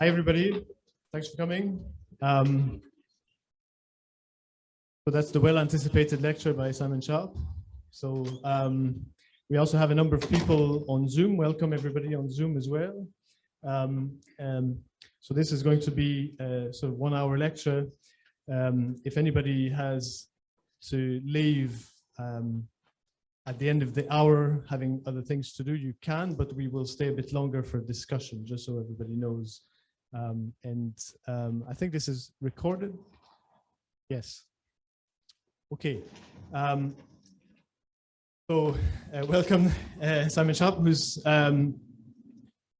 Hi, everybody. Thanks for coming. So that's the well-anticipated lecture by Simon Sharpe. So we also have a number of people on Zoom. Welcome, everybody on Zoom as well. So this is going to be a sort of 1 hour lecture. If anybody has to leave at the end of the hour, having other things to do, you can, but we will stay a bit longer for discussion, just so everybody knows. I think this is recorded. Yes. Okay. Welcome, Simon Sharpe, who's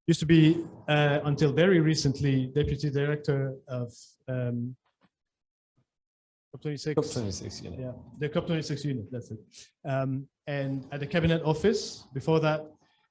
used to be, until very recently, Deputy Director of COP26. COP26 unit. Yeah, the COP26 unit, that's it. And at the Cabinet Office, before that,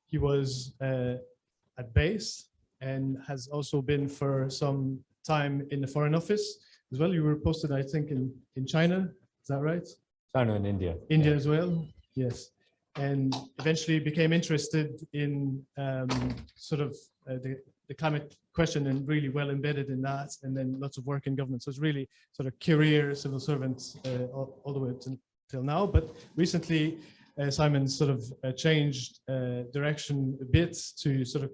he was at base and has also been for some time in the Foreign Office as well. You were posted, I think, in China, is that right? China and India. India as well, yes. And eventually became interested in the climate question and really well embedded in that, and then lots of work in government. So it's really sort of career civil servant all the way till now. But recently, Simon sort of changed direction a bit to sort of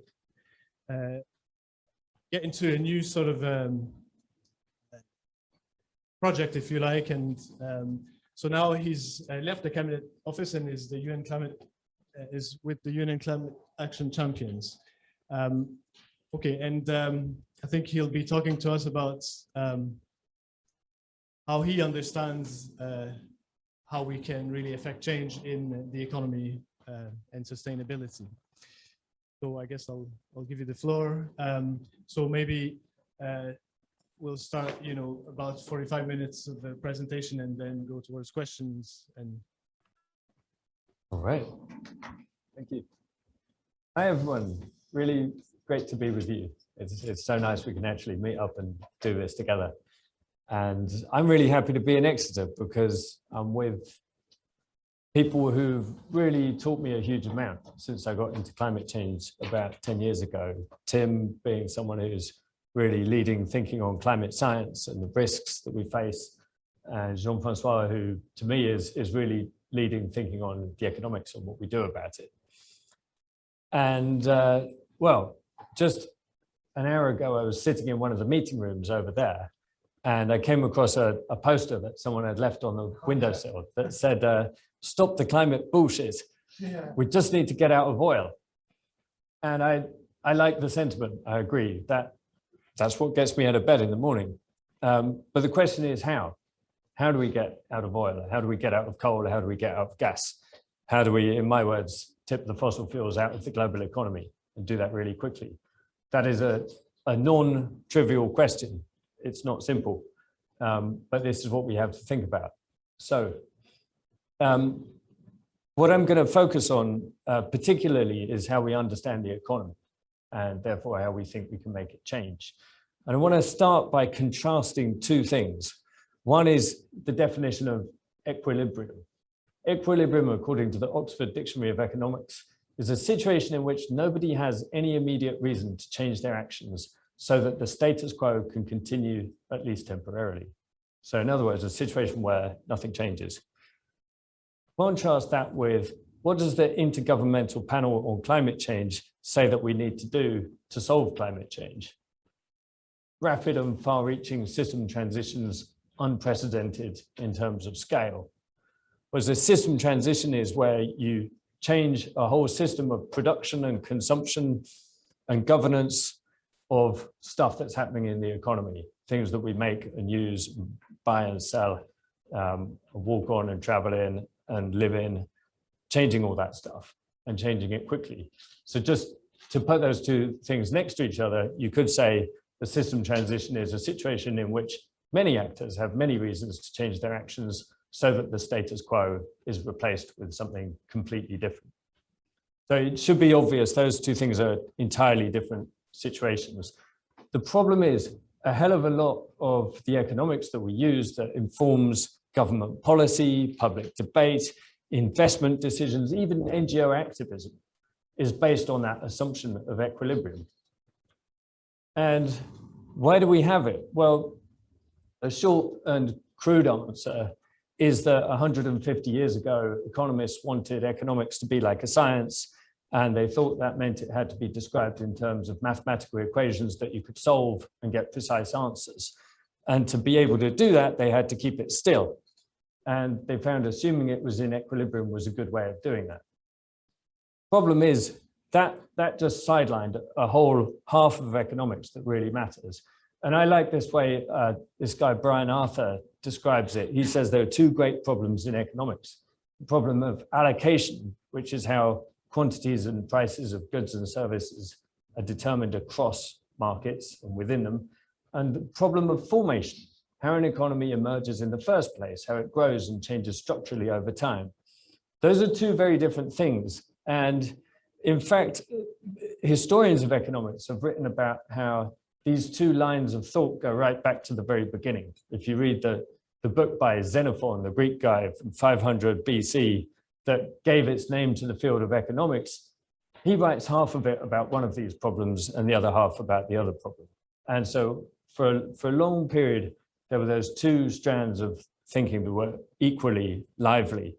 get into a new sort of project, if you like. And so now he's left the Cabinet Office and is the UN Climate is with the UN Climate Action Champions. Okay, and I think he'll be talking to us about how he understands how we can really affect change in the economy and sustainability. So I guess I'll give you the floor. So maybe we'll start, about 45 minutes of the presentation and then go towards questions. And all right. Thank you. Hi, everyone. Really great to be with you. It's so nice we can actually meet up and do this together. And I'm really happy to be in Exeter because I'm with people who've really taught me a huge amount since I got into climate change about 10 years ago. Tim being someone who's really leading thinking on climate science and the risks that we face. And Jean-Francois, who to me is really leading thinking on the economics and what we do about it. And well, just an hour ago, I was sitting in one of the meeting rooms over there, and I came across a poster that someone had left on the windowsill that said, "Stop the climate bullshit. Yeah. We just need to get out of oil." And I like the sentiment. I agree that that's what gets me out of bed in the morning. But the question is how? How do we get out of oil? How do we get out of coal? How do we get out of gas? How do we, in my words, tip the fossil fuels out of the global economy and do that really quickly? That is a non-trivial question. It's not simple, but this is what we have to think about. So what I'm going to focus on particularly is how we understand the economy and therefore how we think we can make it change. And I want to start by contrasting two things. One is the definition of equilibrium. Equilibrium, according to the Oxford Dictionary of Economics, is a situation in which nobody has any immediate reason to change their actions so that the status quo can continue, at least temporarily. So in other words, a situation where nothing changes. Contrast that with what does the Intergovernmental Panel on Climate Change say that we need to do to solve climate change? Rapid and far-reaching system transitions, unprecedented in terms of scale. Whereas a system transition is where you change a whole system of production and consumption and governance of stuff that's happening in the economy, things that we make and use, buy and sell, walk on and travel in and live in, changing all that stuff and changing it quickly. So just to put those two things next to each other, you could say the system transition is a situation in which many actors have many reasons to change their actions so that the status quo is replaced with something completely different. So it should be obvious those two things are entirely different situations. The problem is a hell of a lot of the economics that we use that informs government policy, public debate, investment decisions, even NGO activism is based on that assumption of equilibrium. And why do we have it? Well, a short and crude answer is that 150 years ago, economists wanted economics to be like a science, and they thought that meant it had to be described in terms of mathematical equations that you could solve and get precise answers. And to be able to do that, they had to keep it still. And they found assuming it was in equilibrium was a good way of doing that. Problem is that just sidelined a whole half of economics that really matters. And I like this way this guy, Brian Arthur, describes it. He says there are two great problems in economics. The problem of allocation, which is how quantities and prices of goods and services are determined across markets and within them, and the problem of formation, how an economy emerges in the first place, how it grows and changes structurally over time. Those are two very different things. And in fact, historians of economics have written about how these two lines of thought go right back to the very beginning. If you read the book by Xenophon, the Greek guy from 500 BC, that gave its name to the field of economics, he writes half of it about one of these problems and the other half about the other problem. And so for a long period, there were those two strands of thinking that were equally lively.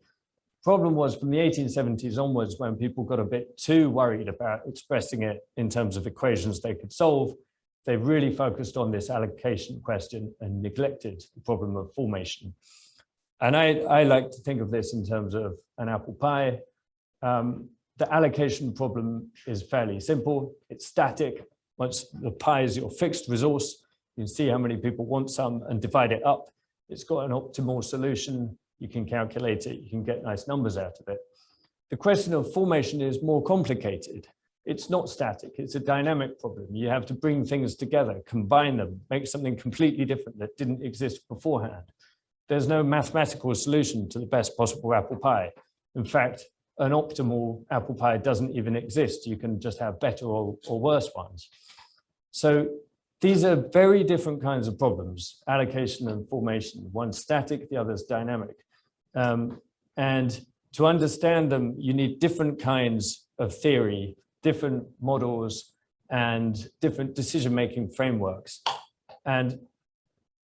Problem was from the 1870s onwards, when people got a bit too worried about expressing it in terms of equations they could solve, they really focused on this allocation question and neglected the problem of formation. And I like to think of this in terms of an apple pie. The allocation problem is fairly simple. It's static. Once the pie is your fixed resource, you can see how many people want some and divide it up. It's got an optimal solution. You can calculate it. You can get nice numbers out of it. The question of formation is more complicated. It's not static. It's a dynamic problem. You have to bring things together, combine them, make something completely different that didn't exist beforehand. There's no mathematical solution to the best possible apple pie. In fact, an optimal apple pie doesn't even exist. You can just have better or worse ones. So these are very different kinds of problems, allocation and formation. One's static, the other's dynamic. And to understand them, you need different kinds of theory, different models, and different decision-making frameworks. And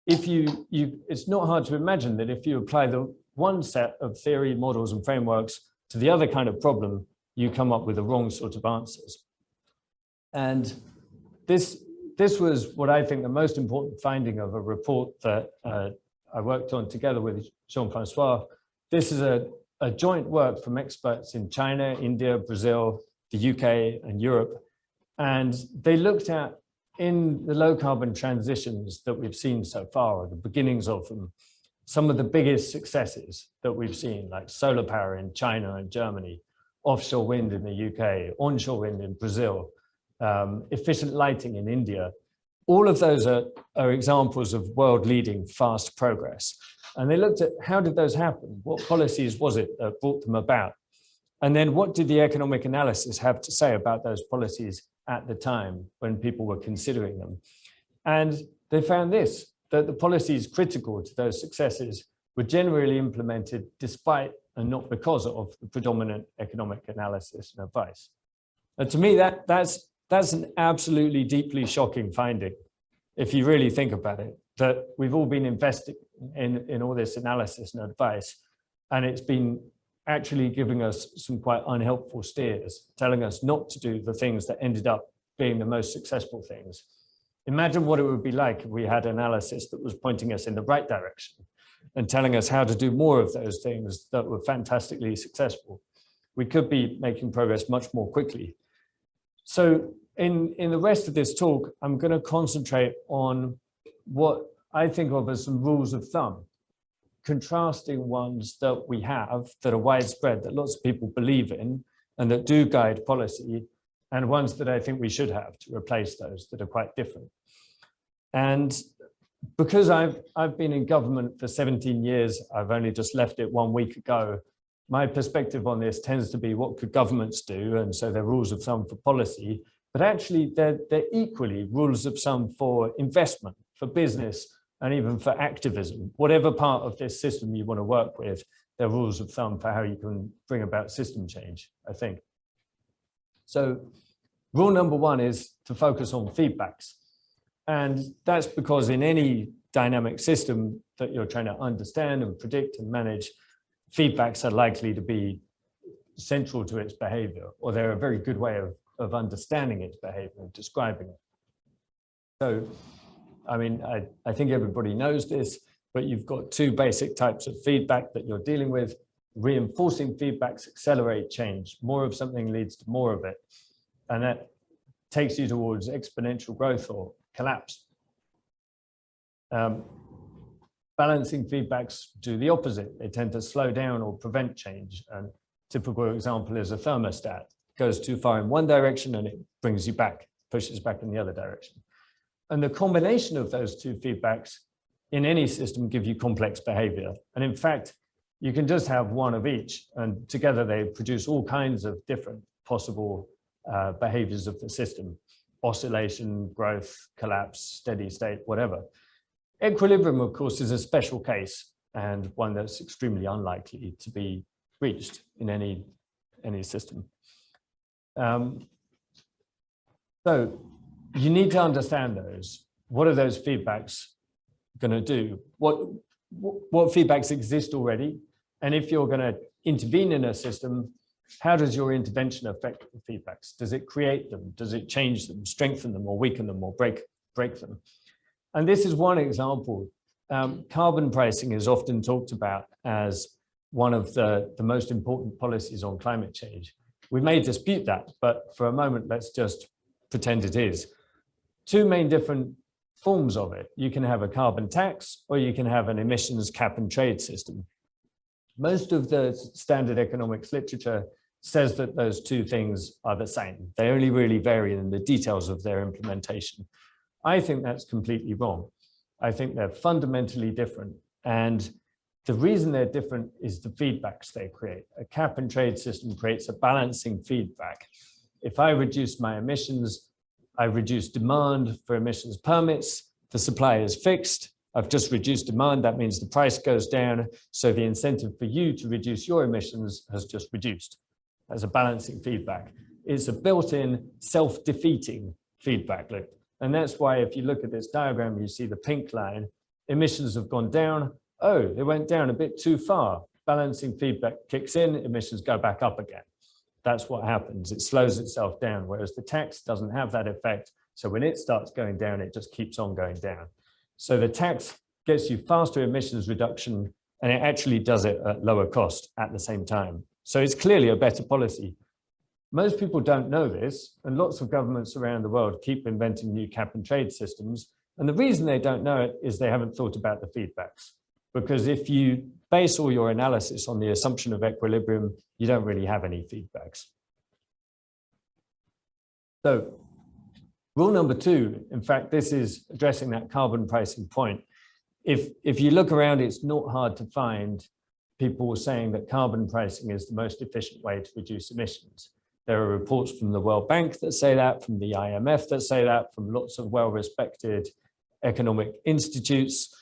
if it's not hard to imagine that if you apply the one set of theory, models, and frameworks to the other kind of problem, you come up with the wrong sort of answers. And this was what I think the most important finding of a report that I worked on together with Jean-Francois. This is a joint work from experts in China, India, Brazil, the UK, and Europe. And they looked at, in the low carbon transitions that we've seen so far, or the beginnings of them, some of the biggest successes that we've seen, like solar power in China and Germany, offshore wind in the UK, onshore wind in Brazil, efficient lighting in India. All of those are examples of world-leading fast progress. And they looked at how did those happen? What policies was it that brought them about? And then what did the economic analysis have to say about those policies at the time when people were considering them? And they found this, that the policies critical to those successes were generally implemented despite and not because of the predominant economic analysis and advice. And to me, that's an absolutely deeply shocking finding, if you really think about it, that we've all been invested in all this analysis and advice, and it's been actually giving us some quite unhelpful steers, telling us not to do the things that ended up being the most successful things. Imagine what it would be like if we had analysis that was pointing us in the right direction and telling us how to do more of those things that were fantastically successful. We could be making progress much more quickly. So in the rest of this talk, I'm going to concentrate on what I think of as some rules of thumb, contrasting ones that we have that are widespread, that lots of people believe in and that do guide policy, and ones that I think we should have to replace those that are quite different. And because I've been in government for 17 years, I've only just left it 1 week ago, my perspective on this tends to be what could governments do, and so they're rules of thumb for policy, but actually they're equally rules of thumb for investment, for business, and even for activism. Whatever part of this system you want to work with, they're rules of thumb for how you can bring about system change, I think. So rule number one is to focus on feedbacks. And that's because in any dynamic system that you're trying to understand and predict and manage, feedbacks are likely to be central to its behavior, or they're a very good way of understanding its behavior and describing it. So, I mean, I think everybody knows this, but you've got two basic types of feedback that you're dealing with. Reinforcing feedbacks accelerate change. More of something leads to more of it. And that takes you towards exponential growth or collapse. Balancing feedbacks do the opposite. They tend to slow down or prevent change. And typical example is a thermostat. It goes too far in one direction and it brings you back, pushes back in the other direction. And the combination of those two feedbacks in any system give you complex behavior. And in fact, you can just have one of each, and together they produce all kinds of different possible behaviors of the system: oscillation, growth, collapse, steady state, whatever. Equilibrium, of course, is a special case and one that's extremely unlikely to be reached in any system. So you need to understand those. What are those feedbacks going to do? What feedbacks exist already? And if you're going to intervene in a system, how does your intervention affect the feedbacks? Does it create them? Does it change them, strengthen them, or weaken them, or break them? And this is one example. Carbon pricing is often talked about as one of the most important policies on climate change. We may dispute that, but for a moment, let's just pretend it is. Two main different forms of it. You can have a carbon tax, or you can have an emissions cap and trade system. Most of the standard economics literature says that those two things are the same. They only really vary in the details of their implementation. I think that's completely wrong. I think they're fundamentally different. And the reason they're different is the feedbacks they create. A cap and trade system creates a balancing feedback. If I reduce my emissions, I reduce demand for emissions permits, the supply is fixed. I've just reduced demand, that means the price goes down. So the incentive for you to reduce your emissions has just reduced. That's a balancing feedback. It's a built-in self-defeating feedback loop. And that's why if you look at this diagram, you see the pink line, emissions have gone down. Oh, they went down a bit too far. Balancing feedback kicks in, emissions go back up again. That's what happens. It slows itself down, whereas the tax doesn't have that effect. So when it starts going down, it just keeps on going down. So the tax gets you faster emissions reduction, and it actually does it at lower cost at the same time. So it's clearly a better policy. Most people don't know this, and lots of governments around the world keep inventing new cap and trade systems. And the reason they don't know it is they haven't thought about the feedbacks. Because if you base all your analysis on the assumption of equilibrium, you don't really have any feedbacks. So rule number two, in fact, this is addressing that carbon pricing point. If you look around, it's not hard to find people saying that carbon pricing is the most efficient way to reduce emissions. There are reports from the World Bank that say that, from the IMF that say that, from lots of well-respected economic institutes.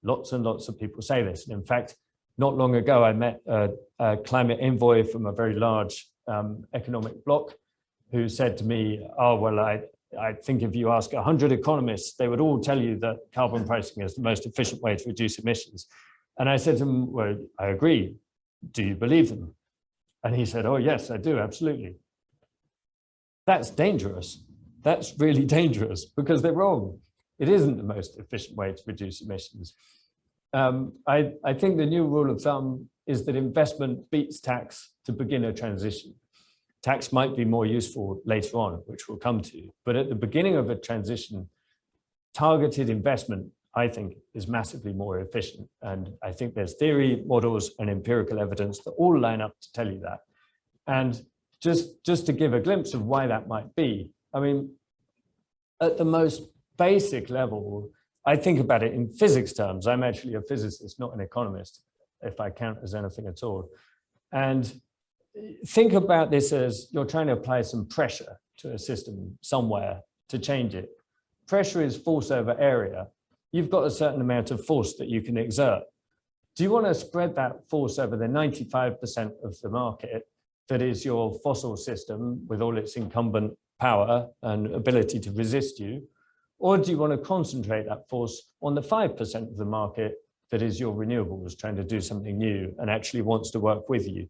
Lots and lots of people say this. And in fact, not long ago, I met a climate envoy from a very large economic bloc who said to me, oh, well, I think if you ask 100 economists, they would all tell you that carbon pricing is the most efficient way to reduce emissions. And I said to him, well, I agree. Do you believe them? And he said, oh, yes, I do, absolutely. That's dangerous. That's really dangerous because they're wrong. It isn't the most efficient way to reduce emissions. I think the new rule of thumb is that investment beats tax to begin a transition. Tax might be more useful later on, which we'll come to. But at the beginning of a transition, targeted investment, I think, is massively more efficient. And I think there's theory, models, and empirical evidence that all line up to tell you that. And just to give a glimpse of why that might be, I mean, at the most basic level, I think about it in physics terms. I'm actually a physicist, not an economist, if I count as anything at all. And think about this as you're trying to apply some pressure to a system somewhere to change it. Pressure is force over area. You've got a certain amount of force that you can exert. Do you want to spread that force over the 95% of the market that is your fossil system with all its incumbent power and ability to resist you? Or do you want to concentrate that force on the 5% of the market that is your renewables, trying to do something new and actually wants to work with you?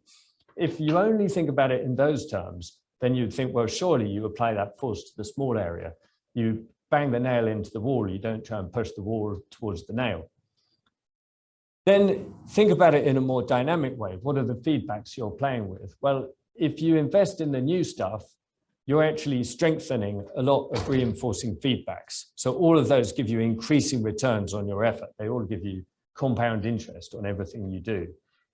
If you only think about it in those terms, then you'd think, well, surely you apply that force to the small area. You bang the nail into the wall, you don't try and push the wall towards the nail. Then think about it in a more dynamic way. What are the feedbacks you're playing with? Well, if you invest in the new stuff, you're actually strengthening a lot of reinforcing feedbacks. So all of those give you increasing returns on your effort. They all give you compound interest on everything you do.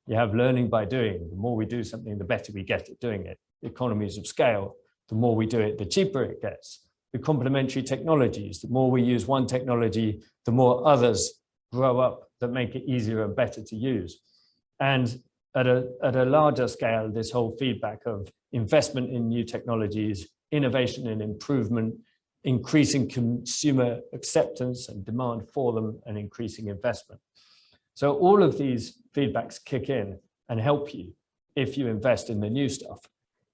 You have learning by doing. The more we do something, the better we get at doing it. Economies of scale. The more we do it, the cheaper it gets. The complementary technologies. The more we use one technology, the more others grow up that make it easier and better to use. And at a larger scale, this whole feedback of investment in new technologies, innovation and improvement, increasing consumer acceptance and demand for them, and increasing investment. So all of these feedbacks kick in and help you if you invest in the new stuff.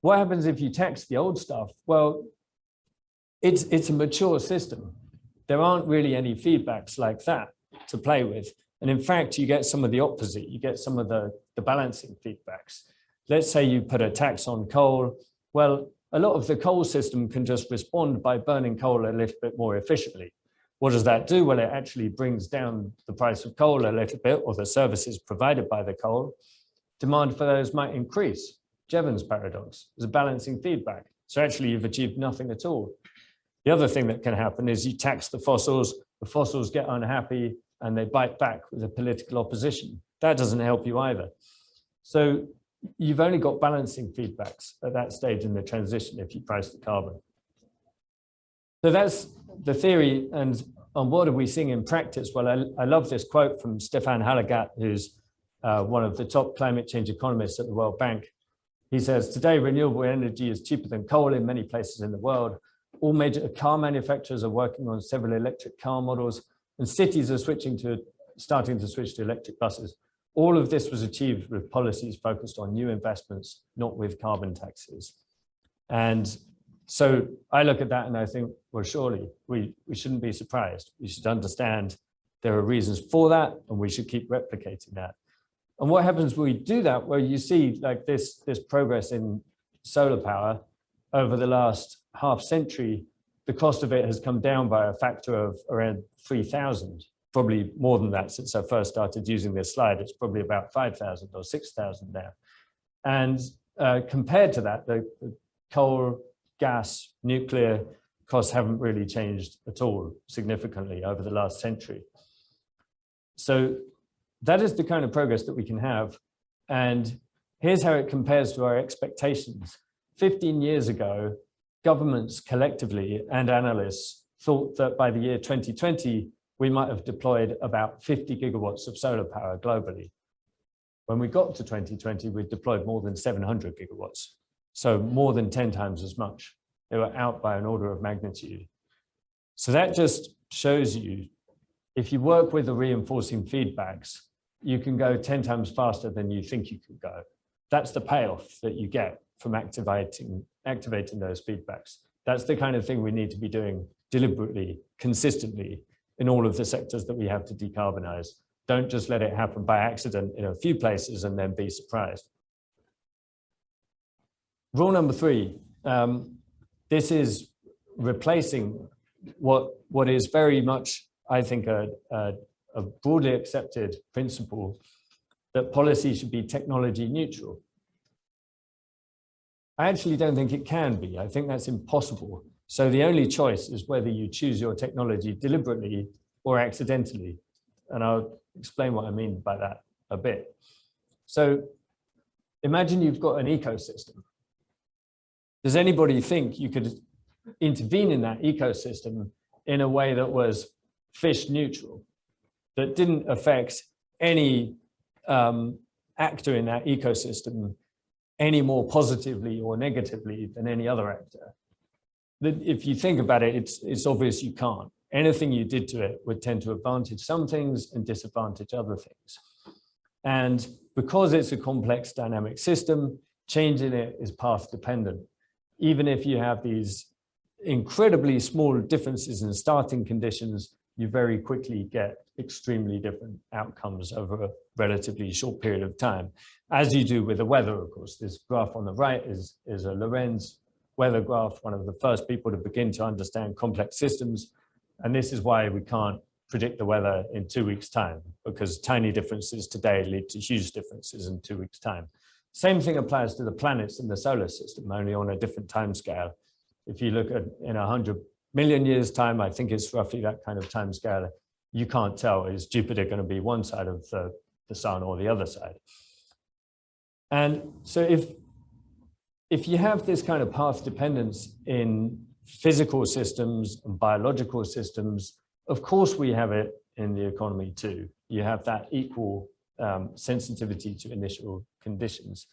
What happens if you tax the old stuff? Well, it's a mature system. There aren't really any feedbacks like that to play with. And in fact, you get some of the opposite. You get some of the balancing feedbacks. Let's say you put a tax on coal. Well, a lot of the coal system can just respond by burning coal a little bit more efficiently. What does that do? Well, it actually brings down the price of coal a little bit, or the services provided by the coal. Demand for those might increase. Jevons paradox is a balancing feedback. So actually you've achieved nothing at all. The other thing that can happen is you tax the fossils get unhappy and they bite back with a political opposition. That doesn't help you either. So you've only got balancing feedbacks at that stage in the transition if you price the carbon. So that's the theory. And on what are we seeing in practice? Well, I love this quote from Stefan Hallegatte, who's one of the top climate change economists at the World Bank. He says, today, renewable energy is cheaper than coal in many places in the world. All major car manufacturers are working on several electric car models, and cities are starting to switch to electric buses. All of this was achieved with policies focused on new investments, not with carbon taxes. And so I look at that and I think, well, surely we shouldn't be surprised. We should understand there are reasons for that, and we should keep replicating that. And what happens when we do that? Well, you see like this progress in solar power over the last half century. The cost of it has come down by a factor of around 3,000, probably more than that since I first started using this slide. It's probably about 5,000 or 6,000 now. And compared to that, the coal, gas, nuclear costs haven't really changed at all significantly over the last century. So that is the kind of progress that we can have. And here's how it compares to our expectations. 15 years ago, governments collectively and analysts thought that by the year 2020, we might have deployed about 50 gigawatts of solar power globally. When we got to 2020, we deployed more than 700 gigawatts. So more than 10 times as much. They were out by an order of magnitude. So that just shows you, if you work with the reinforcing feedbacks, you can go 10 times faster than you think you can go. That's the payoff that you get from activating those feedbacks. That's the kind of thing we need to be doing deliberately, consistently in all of the sectors that we have to decarbonize. Don't just let it happen by accident in a few places and then be surprised. Rule number 3, this is replacing what is very much, I think, a broadly accepted principle that policy should be technology neutral. I actually don't think it can be. I think that's impossible. So the only choice is whether you choose your technology deliberately or accidentally. And I'll explain what I mean by that a bit. So imagine you've got an ecosystem. Does anybody think you could intervene in that ecosystem in a way that was fish neutral, that didn't affect any actor in that ecosystem any more positively or negatively than any other actor? If you think about it, it's obvious you can't. Anything you did to it would tend to advantage some things and disadvantage other things. And because it's a complex dynamic system, change in it is path dependent. Even if you have these incredibly small differences in starting conditions, you very quickly get extremely different outcomes over a relatively short period of time, as you do with the weather, of course. This graph on the right is a Lorenz weather graph, one of the first people to begin to understand complex systems. And this is why we can't predict the weather in 2 weeks' time, because tiny differences today lead to huge differences in 2 weeks' time. Same thing applies to the planets in the solar system, only on a different time scale. If you look at in 100 million years' time, I think it's roughly that kind of time scale. You can't tell, is Jupiter going to be one side of the sun or the other side? And so if you have this kind of path dependence in physical systems and biological systems, of course we have it in the economy too. You have that equal sensitivity to initial conditions.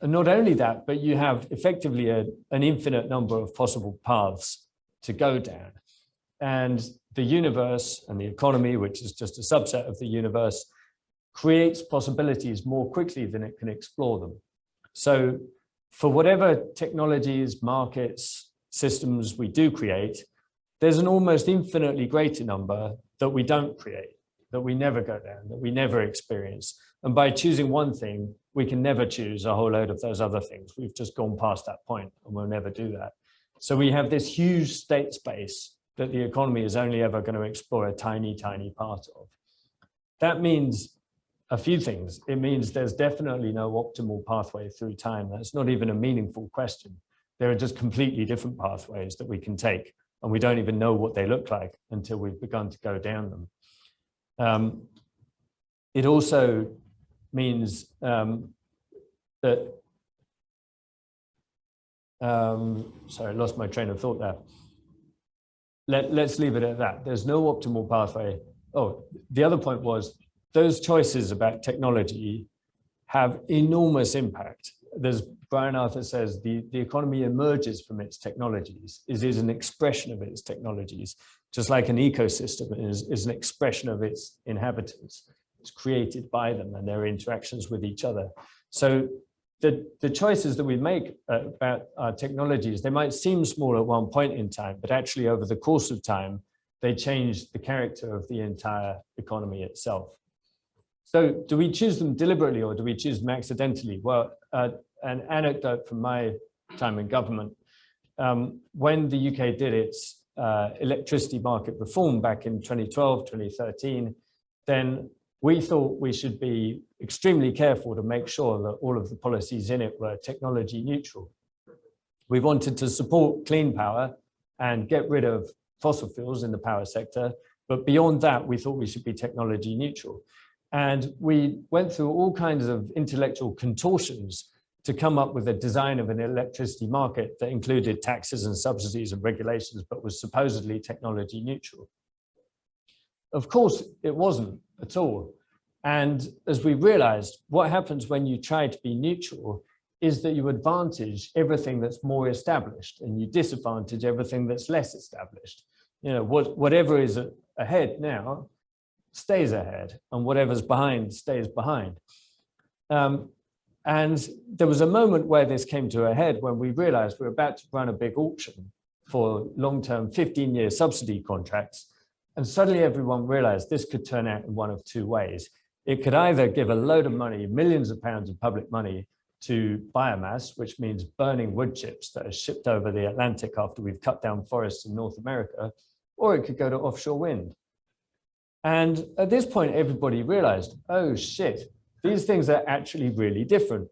And not only that, but you have effectively an infinite number of possible paths to go down. And the universe and the economy, which is just a subset of the universe, creates possibilities more quickly than it can explore them. So for whatever technologies, markets, systems we do create, there's an almost infinitely greater number that we don't create, that we never go down, that we never experience. And by choosing one thing, we can never choose a whole load of those other things. We've just gone past that point and we'll never do that. So we have this huge state space that the economy is only ever going to explore a tiny, tiny part of. That means a few things. It means there's definitely no optimal pathway through time. That's not even a meaningful question. There are just completely different pathways that we can take, and we don't even know what they look like until we've begun to go down them. It also means that, sorry, I lost my train of thought there. Let's leave it at that. There's no optimal pathway. Oh, the other point was those choices about technology have enormous impact. There's Brian Arthur says the economy emerges from its technologies, is an expression of its technologies, just like an ecosystem is an expression of its inhabitants. It's created by them and their interactions with each other. So the choices that we make about our technologies, they might seem small at one point in time, but actually over the course of time, they change the character of the entire economy itself. So do we choose them deliberately or do we choose them accidentally? Well, an anecdote from my time in government, when the UK did its electricity market reform back in 2012, 2013, then we thought we should be extremely careful to make sure that all of the policies in it were technology neutral. We wanted to support clean power and get rid of fossil fuels in the power sector, but beyond that, we thought we should be technology neutral. And we went through all kinds of intellectual contortions to come up with a design of an electricity market that included taxes and subsidies and regulations, but was supposedly technology neutral. Of course, it wasn't at all. And as we realized, what happens when you try to be neutral is that you advantage everything that's more established and you disadvantage everything that's less established. You know, whatever is ahead now stays ahead, and whatever's behind stays behind. And there was a moment where this came to a head when we realized we were about to run a big auction for long-term 15-year subsidy contracts. And suddenly everyone realized this could turn out in one of two ways. It could either give a load of money, millions of pounds of public money, to biomass, which means burning wood chips that are shipped over the Atlantic after we've cut down forests in North America, or it could go to offshore wind. And at this point, everybody realized, oh shit, these things are actually really different.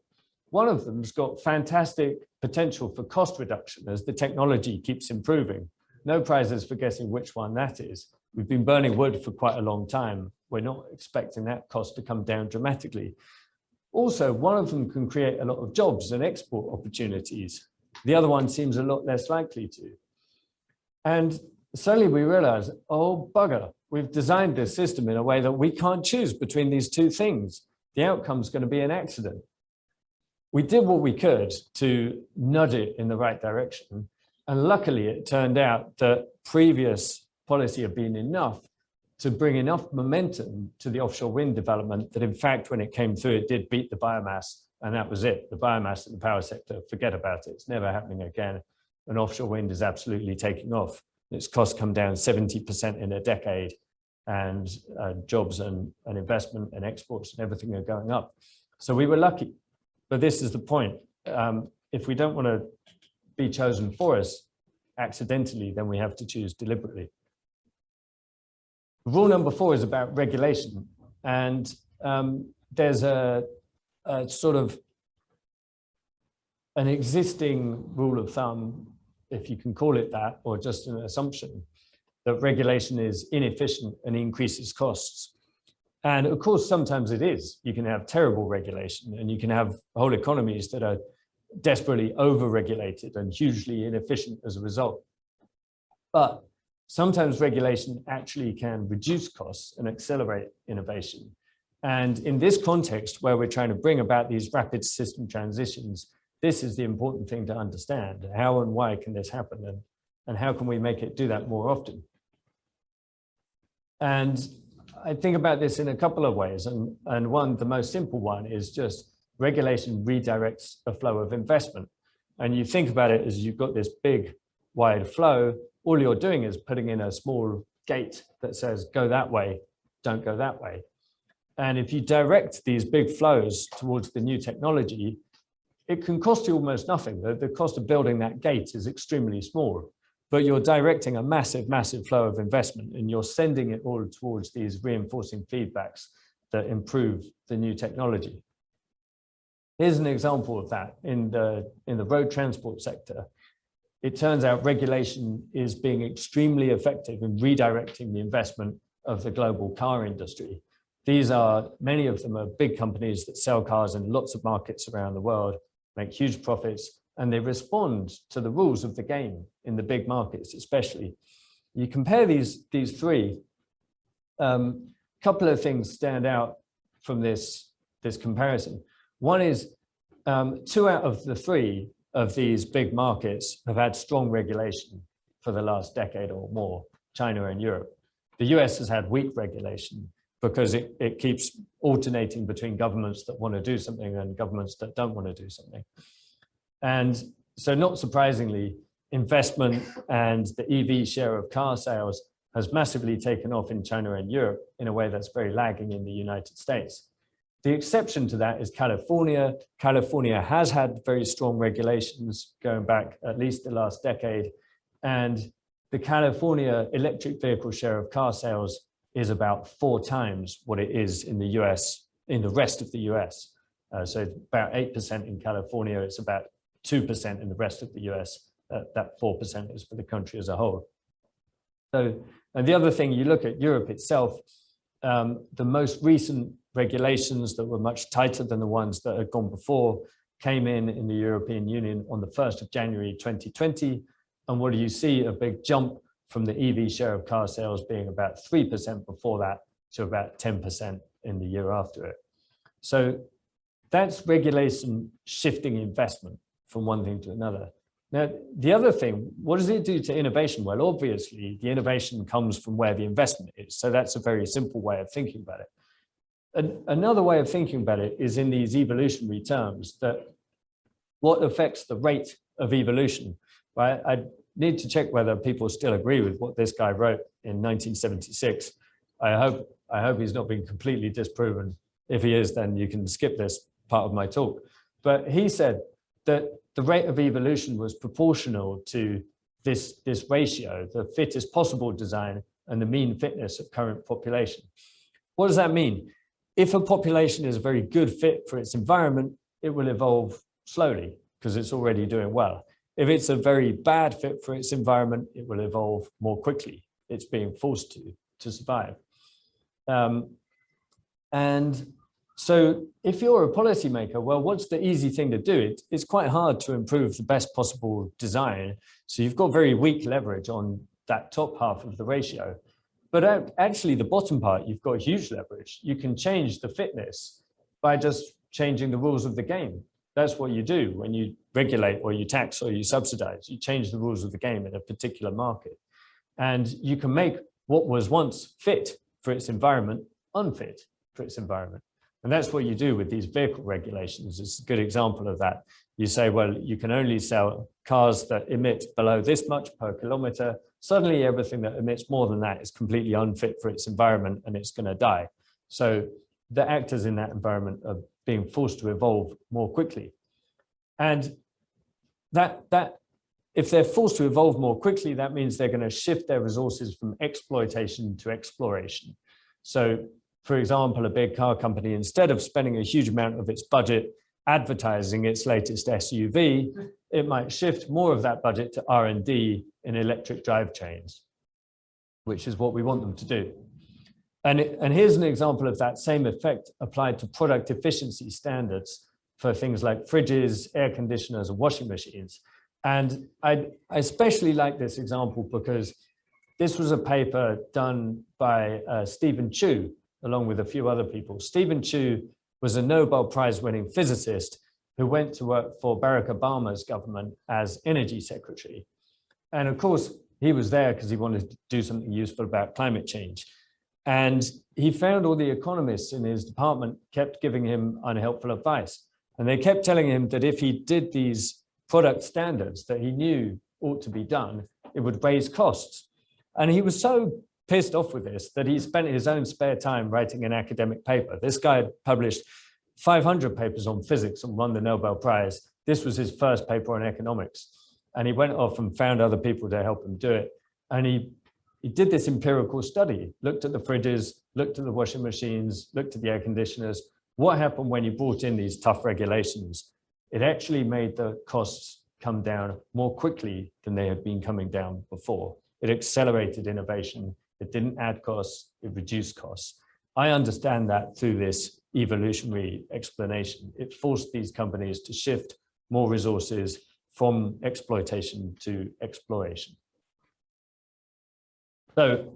One of them's got fantastic potential for cost reduction as the technology keeps improving. No prizes for guessing which one that is. We've been burning wood for quite a long time. We're not expecting that cost to come down dramatically. Also, one of them can create a lot of jobs and export opportunities. The other one seems a lot less likely to. And suddenly we realize, oh, bugger, we've designed this system in a way that we can't choose between these two things. The outcome's going to be an accident. We did what we could to nudge it in the right direction. And luckily, it turned out that previous policy had been enough to bring enough momentum to the offshore wind development that in fact, when it came through, it did beat the biomass, and that was it. The biomass in the power sector, forget about it. It's never happening again. and offshore wind is absolutely taking off. Its costs come down 70% in a decade, and jobs and investment and exports and everything are going up. So we were lucky, but this is the point. If we don't want to be chosen for us accidentally, then we have to choose deliberately. Rule number 4 is about regulation, and there's a sort of an existing rule of thumb, if you can call it that, or just an assumption, that regulation is inefficient and increases costs. And of course, sometimes it is. You can have terrible regulation, and you can have whole economies that are desperately over-regulated and hugely inefficient as a result. But sometimes regulation actually can reduce costs and accelerate innovation. And in this context, where we're trying to bring about these rapid system transitions, this is the important thing to understand. How and why can this happen? And how can we make it do that more often? And I think about this in a couple of ways. And one, the most simple one, is just regulation redirects a flow of investment. And you think about it as you've got this big, wide flow. All you're doing is putting in a small gate that says, go that way, don't go that way. And if you direct these big flows towards the new technology, it can cost you almost nothing. The cost of building that gate is extremely small, but you're directing a massive, massive flow of investment, and you're sending it all towards these reinforcing feedbacks that improve the new technology. Here's an example of that in the road transport sector. It turns out regulation is being extremely effective in redirecting the investment of the global car industry. These are, many of them are big companies that sell cars in lots of markets around the world, make huge profits, and they respond to the rules of the game in the big markets, especially. You compare these three, couple of things stand out from this comparison. One is 2 out of the 3 of these big markets have had strong regulation for the last decade or more, China and Europe. The US has had weak regulation because it keeps alternating between governments that want to do something and governments that don't want to do something. And so not surprisingly, investment and the EV share of car sales has massively taken off in China and Europe in a way that's very lagging in the United States. The exception to that is California. California has had very strong regulations going back at least the last decade. And the California electric vehicle share of car sales is about 4 times what it is in the US, in the rest of the US. So it's about 8% in California, it's about 2% in the rest of the US. That 4% is for the country as a whole. So, and the other thing, you look at Europe itself, the most recent regulations that were much tighter than the ones that had gone before came in the European Union on the 1st of January 2020. And what do you see? A big jump from the EV share of car sales being about 3% before that to about 10% in the year after it. So that's regulation shifting investment from one thing to another. Now, the other thing, what does it do to innovation? Well, obviously, the innovation comes from where the investment is. So that's a very simple way of thinking about it. Another way of thinking about it is in these evolutionary terms, that what affects the rate of evolution, right? I need to check whether people still agree with what this guy wrote in 1976. I hope he's not been completely disproven. If he is, then you can skip this part of my talk. But he said that the rate of evolution was proportional to this ratio, the fittest possible design and the mean fitness of current population. What does that mean? If a population is a very good fit for its environment, it will evolve slowly because it's already doing well. If it's a very bad fit for its environment, it will evolve more quickly. It's being forced to survive. And so if you're a policymaker, well, what's the easy thing to do? It's quite hard to improve the best possible design. So you've got very weak leverage on that top half of the ratio. But actually the bottom part, you've got huge leverage. You can change the fitness by just changing the rules of the game. That's what you do when you regulate or you tax or you subsidize. You change the rules of the game in a particular market. And you can make what was once fit for its environment unfit for its environment. And that's what you do with these vehicle regulations. It's a good example of that. You say, well, you can only sell cars that emit below this much per kilometer. Suddenly everything that emits more than that is completely unfit for its environment and it's going to die. So the actors in that environment are being forced to evolve more quickly. And that if they're forced to evolve more quickly, that means they're going to shift their resources from exploitation to exploration. So, for example, a big car company, instead of spending a huge amount of its budget advertising its latest SUV, it might shift more of that budget to R&D in electric drivetrains, which is what we want them to do. And here's an example of that same effect applied to product efficiency standards for things like fridges, air conditioners, and washing machines. And I especially like this example because this was a paper done by Stephen Chu, along with a few other people. Stephen Chu was a Nobel Prize winning physicist who went to work for Barack Obama's government as energy secretary. And of course, he was there because he wanted to do something useful about climate change. And he found all the economists in his department kept giving him unhelpful advice. And they kept telling him that if he did these product standards that he knew ought to be done, it would raise costs. And he was so pissed off with this that he spent his own spare time writing an academic paper. This guy had published 500 papers on physics and won the Nobel Prize. This was his first paper on economics. And he went off and found other people to help him do it. And he did this empirical study, looked at the fridges, looked at the washing machines, looked at the air conditioners. What happened when you brought in these tough regulations? It actually made the costs come down more quickly than they had been coming down before. It accelerated innovation. It didn't add costs, it reduced costs. I understand that through this evolutionary explanation. It forced these companies to shift more resources from exploitation to exploration. So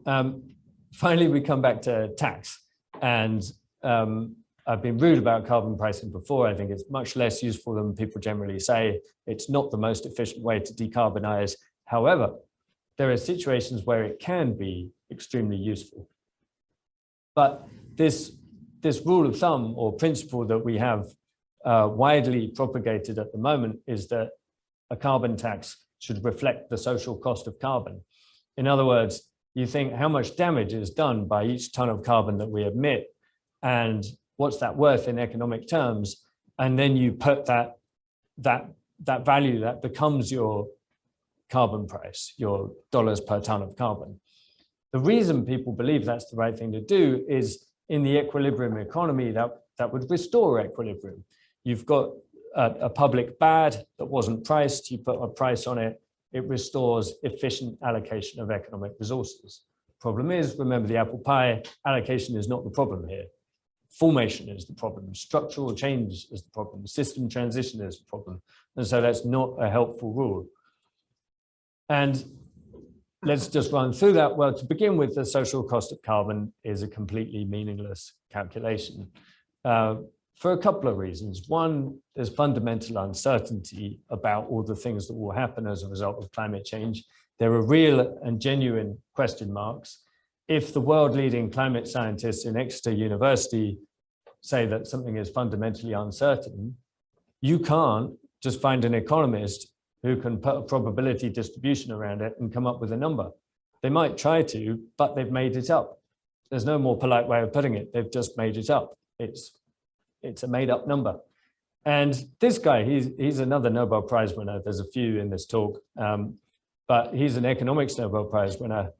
finally, we come back to tax. And I've been rude about carbon pricing before. I think it's much less useful than people generally say. It's not the most efficient way to decarbonize. However, there are situations where it can be extremely useful. But this rule of thumb or principle that we have widely propagated at the moment is that a carbon tax should reflect the social cost of carbon. In other words, you think how much damage is done by each ton of carbon that we emit, and what's that worth in economic terms, and then you put that value that becomes your carbon price, your dollars per ton of carbon. The reason people believe that's the right thing to do is in the equilibrium economy that would restore equilibrium. You've got a public bad that wasn't priced, you put a price on it, it restores efficient allocation of economic resources. Problem is, remember the apple pie, allocation is not the problem here. Formation is the problem, structural change is the problem, system transition is the problem. And so that's not a helpful rule. And let's just run through that. Well, to begin with, the social cost of carbon is a completely meaningless calculation for a couple of reasons. One, there's fundamental uncertainty about all the things that will happen as a result of climate change. There are real and genuine question marks. If the world-leading climate scientists in Exeter University say that something is fundamentally uncertain, you can't just find an economist who can put a probability distribution around it and come up with a number. They might try to, but they've made it up. There's no more polite way of putting it. They've just made it up. It's a made up number. And this guy, he's another Nobel Prize winner. There's a few in this talk, but he's an economics Nobel Prize winner.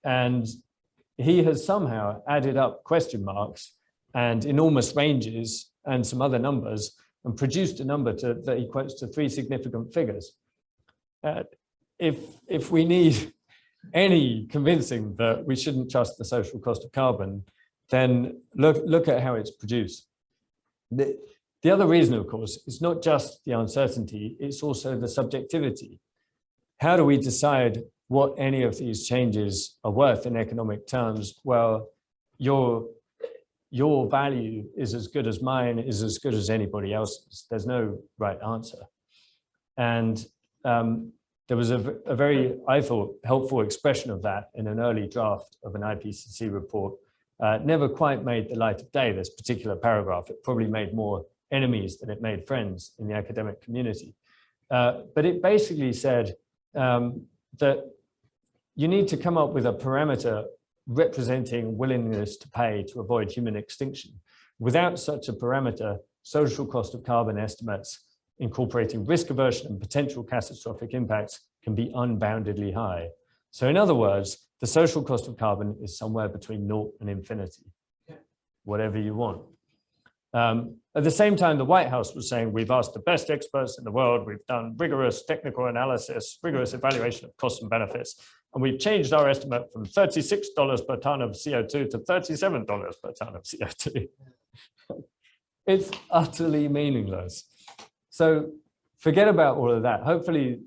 And he has somehow added up question marks and enormous ranges and some other numbers and produced a number that equates to 3 significant figures. If we need any convincing that we shouldn't trust the social cost of carbon, then look at how it's produced. The other reason, of course, is not just the uncertainty, it's also the subjectivity. How do we decide what any of these changes are worth in economic terms? Well, your value is as good as mine, is as good as anybody else's. There's no right answer. And there was a very, I thought, helpful expression of that in an early draft of an IPCC report never quite made the light of day, this particular paragraph. It probably made more enemies than it made friends in the academic community. But it basically said that you need to come up with a parameter representing willingness to pay to avoid human extinction. Without such a parameter, social cost of carbon estimates incorporating risk aversion and potential catastrophic impacts can be unboundedly high. So in other words, the social cost of carbon is somewhere between 0 and infinity, whatever you want. At the same time, the White House was saying, we've asked the best experts in the world, we've done rigorous technical analysis, rigorous evaluation of costs and benefits, and we've changed our estimate from $36 per ton of CO2 to $37 per ton of CO2. It's utterly meaningless. So forget about all of that. Hopefully,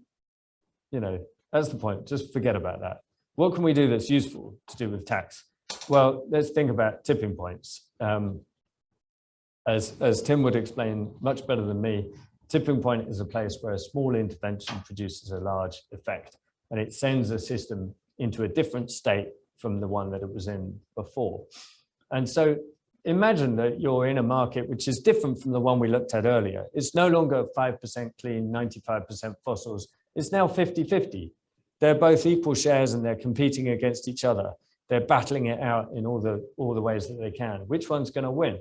that's the point, just forget about that. What can we do that's useful to do with tax? Well, let's think about tipping points. As Tim would explain much better than me, tipping point is a place where a small intervention produces a large effect, and it sends a system into a different state from the one that it was in before. And so imagine that you're in a market which is different from the one we looked at earlier. It's no longer 5% clean, 95% fossils. It's now 50-50. They're both equal shares and they're competing against each other. They're battling it out in all the ways that they can. Which one's going to win?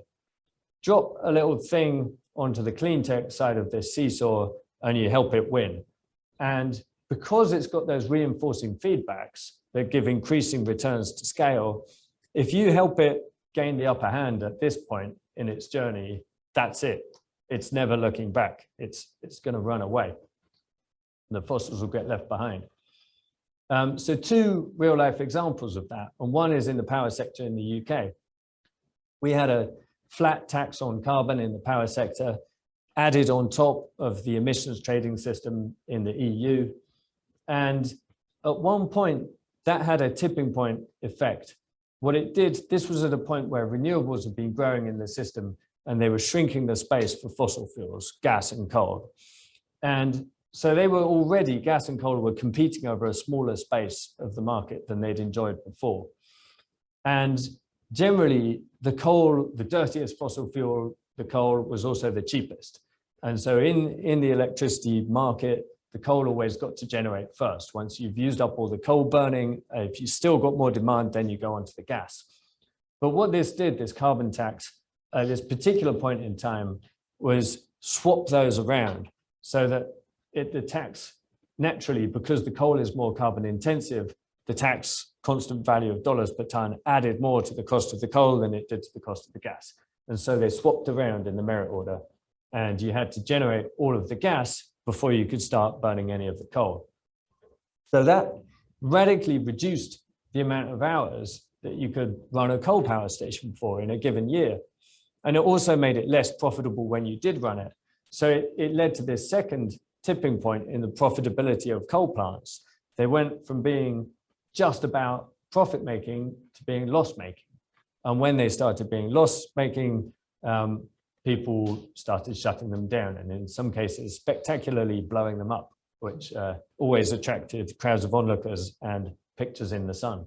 Drop a little thing onto the clean tech side of this seesaw and you help it win. And because it's got those reinforcing feedbacks that give increasing returns to scale, if you help it gain the upper hand at this point in its journey, that's it. It's never looking back. It's going to run away. The fossils will get left behind. So two real life examples of that. And one is in the power sector in the UK. We had a flat tax on carbon in the power sector added on top of the emissions trading system in the EU. And at one point, that had a tipping point effect. What it did, this was at a point where renewables had been growing in the system and they were shrinking the space for fossil fuels, gas and coal. And so they were already, gas and coal were competing over a smaller space of the market than they'd enjoyed before. And generally, the coal, the dirtiest fossil fuel, the coal was also the cheapest. And so in the electricity market, the coal always got to generate first. Once you've used up all the coal burning, if you still got more demand, then you go on to the gas. But what this did, this carbon tax, at this particular point in time, was swap those around so that the tax, naturally, because the coal is more carbon intensive, the tax constant value of dollars per ton added more to the cost of the coal than it did to the cost of the gas. And so they swapped around in the merit order, and you had to generate all of the gas before you could start burning any of the coal. So that radically reduced the amount of hours that you could run a coal power station for in a given year. And it also made it less profitable when you did run it. So it led to this second tipping point in the profitability of coal plants. They went from being just about profit making to being loss making. And when they started being loss making, people started shutting them down, and in some cases spectacularly blowing them up, which always attracted crowds of onlookers and pictures in the sun.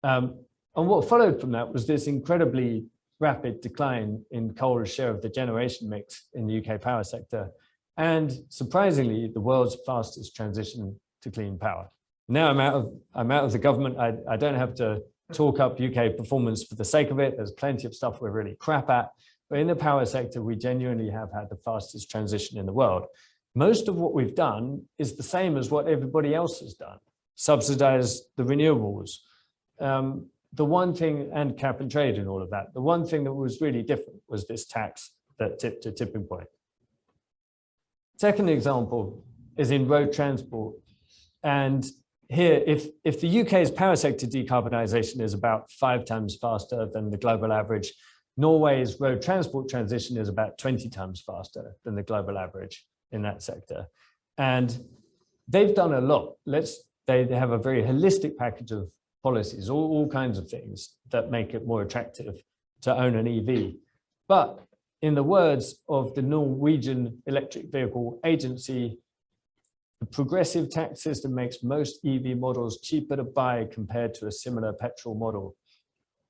And what followed from that was this incredibly rapid decline in coal's share of the generation mix in the UK power sector, and surprisingly, the world's fastest transition to clean power. Now I'm out of the government. I don't have to talk up UK performance for the sake of it. There's plenty of stuff we're really crap at. But in the power sector, we genuinely have had the fastest transition in the world. Most of what we've done is the same as what everybody else has done. Subsidize the renewables. The one thing, and cap and trade and all of that, the one thing that was really different was this tax that tipped a tipping point. Second example is in road transport. And here, if the UK's power sector decarbonisation is about 5 times faster than the global average, Norway's road transport transition is about 20 times faster than the global average in that sector. And they've done a lot. They have a very holistic package of policies, all kinds of things that make it more attractive to own an EV. But in the words of the Norwegian Electric Vehicle Agency, the progressive tax system makes most EV models cheaper to buy compared to a similar petrol model.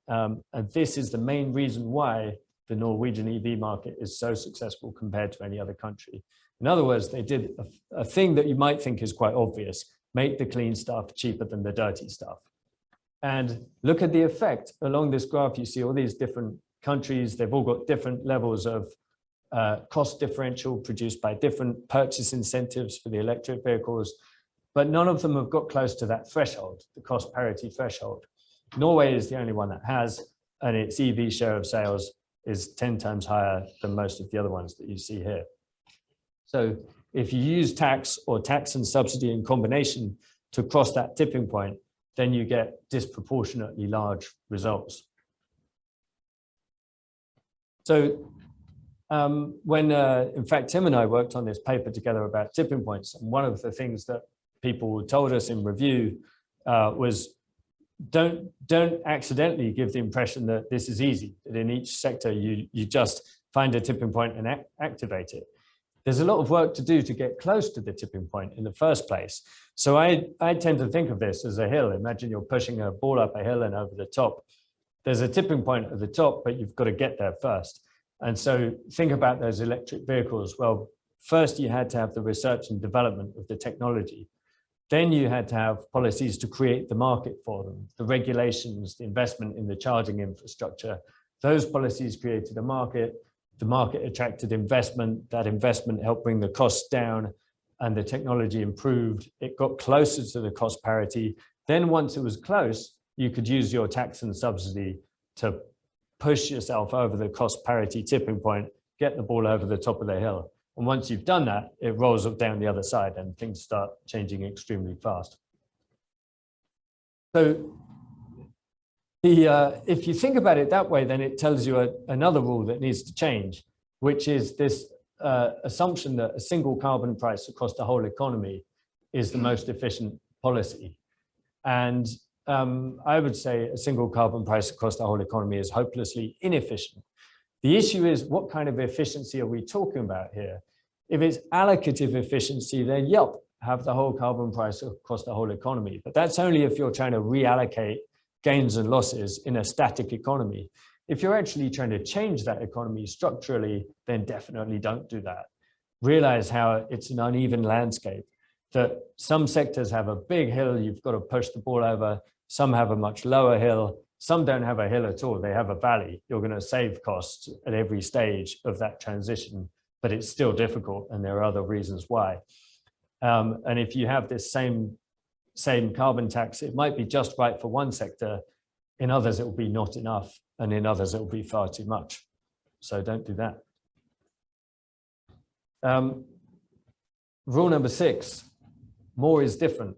And this is the main reason why the Norwegian EV market is so successful compared to any other country. In other words, they did a thing that you might think is quite obvious: make the clean stuff cheaper than the dirty stuff. And look at the effect. Along this graph, you see all these different countries. They've all got different levels of cost differential produced by different purchase incentives for the electric vehicles, but none of them have got close to that threshold, the cost parity threshold. Norway is the only one that has, and its EV share of sales is 10 times higher than most of the other ones that you see here. So if you use tax or tax and subsidy in combination to cross that tipping point, then you get disproportionately large results. So when, in fact, Tim and I worked on this paper together about tipping points, and one of the things that people told us in review was don't accidentally give the impression that this is easy, that in each sector you just find a tipping point and activate it. There's a lot of work to do to get close to the tipping point in the first place. So I tend to think of this as a hill. Imagine you're pushing a ball up a hill and over the top. There's a tipping point at the top, but you've got to get there first. And so think about those electric vehicles. Well, first you had to have the research and development of the technology. Then you had to have policies to create the market for them, the regulations, the investment in the charging infrastructure. Those policies created a market. The market attracted investment. That investment helped bring the costs down, and the technology improved. It got closer to the cost parity. Then once it was close, you could use your tax and subsidy to push yourself over the cost parity tipping point, get the ball over the top of the hill. And once you've done that, it rolls up down the other side and things start changing extremely fast. So if you think about it that way, then it tells you another rule that needs to change, which is this assumption that a single carbon price across the whole economy is the most efficient policy. And I would say a single carbon price across the whole economy is hopelessly inefficient. The issue is, what kind of efficiency are we talking about here? If it's allocative efficiency, then yep, have the whole carbon price across the whole economy. But that's only if you're trying to reallocate gains and losses in a static economy. If you're actually trying to change that economy structurally, then definitely don't do that. Realize how it's an uneven landscape, that some sectors have a big hill you've got to push the ball over, some have a much lower hill, some don't have a hill at all, they have a valley. You're going to save costs at every stage of that transition, but it's still difficult, and there are other reasons why. And if you have this same carbon tax, it might be just right for one sector. In others, it will be not enough, and in others, it will be far too much. So don't do that. Rule number 6, more is different.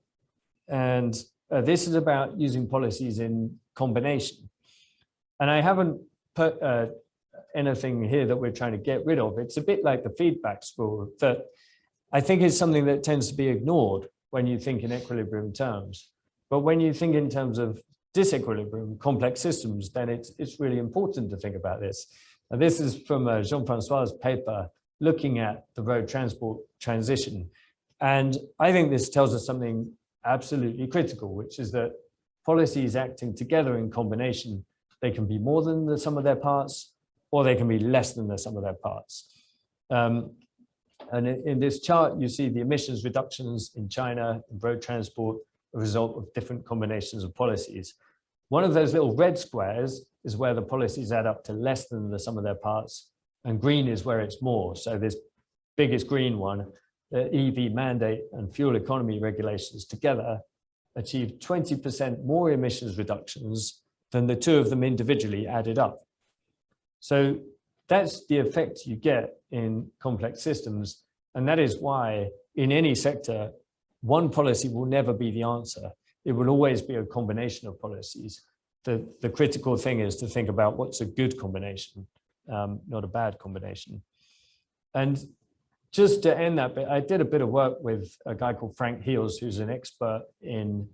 And this is about using policies in combination. And I haven't put anything here that we're trying to get rid of. It's a bit like the feedbacks rule, that I think is something that tends to be ignored when you think in equilibrium terms. But when you think in terms of disequilibrium, complex systems, then it's really important to think about this. And this is from Jean-Francois's paper looking at the road transport transition. And I think this tells us something absolutely critical, which is that policies acting together in combination, they can be more than the sum of their parts, or they can be less than the sum of their parts. And in this chart, you see the emissions reductions in China, in road transport, a result of different combinations of policies. One of those little red squares is where the policies add up to less than the sum of their parts, and green is where it's more. So this biggest green one, the EV mandate and fuel economy regulations together achieved 20% more emissions reductions than the two of them individually added up. So that's the effect you get in complex systems. And that is why in any sector, one policy will never be the answer. It will always be a combination of policies. The critical thing is to think about what's a good combination, not a bad combination. And just to end that bit, I did a bit of work with a guy called Frank Heels, who's an expert in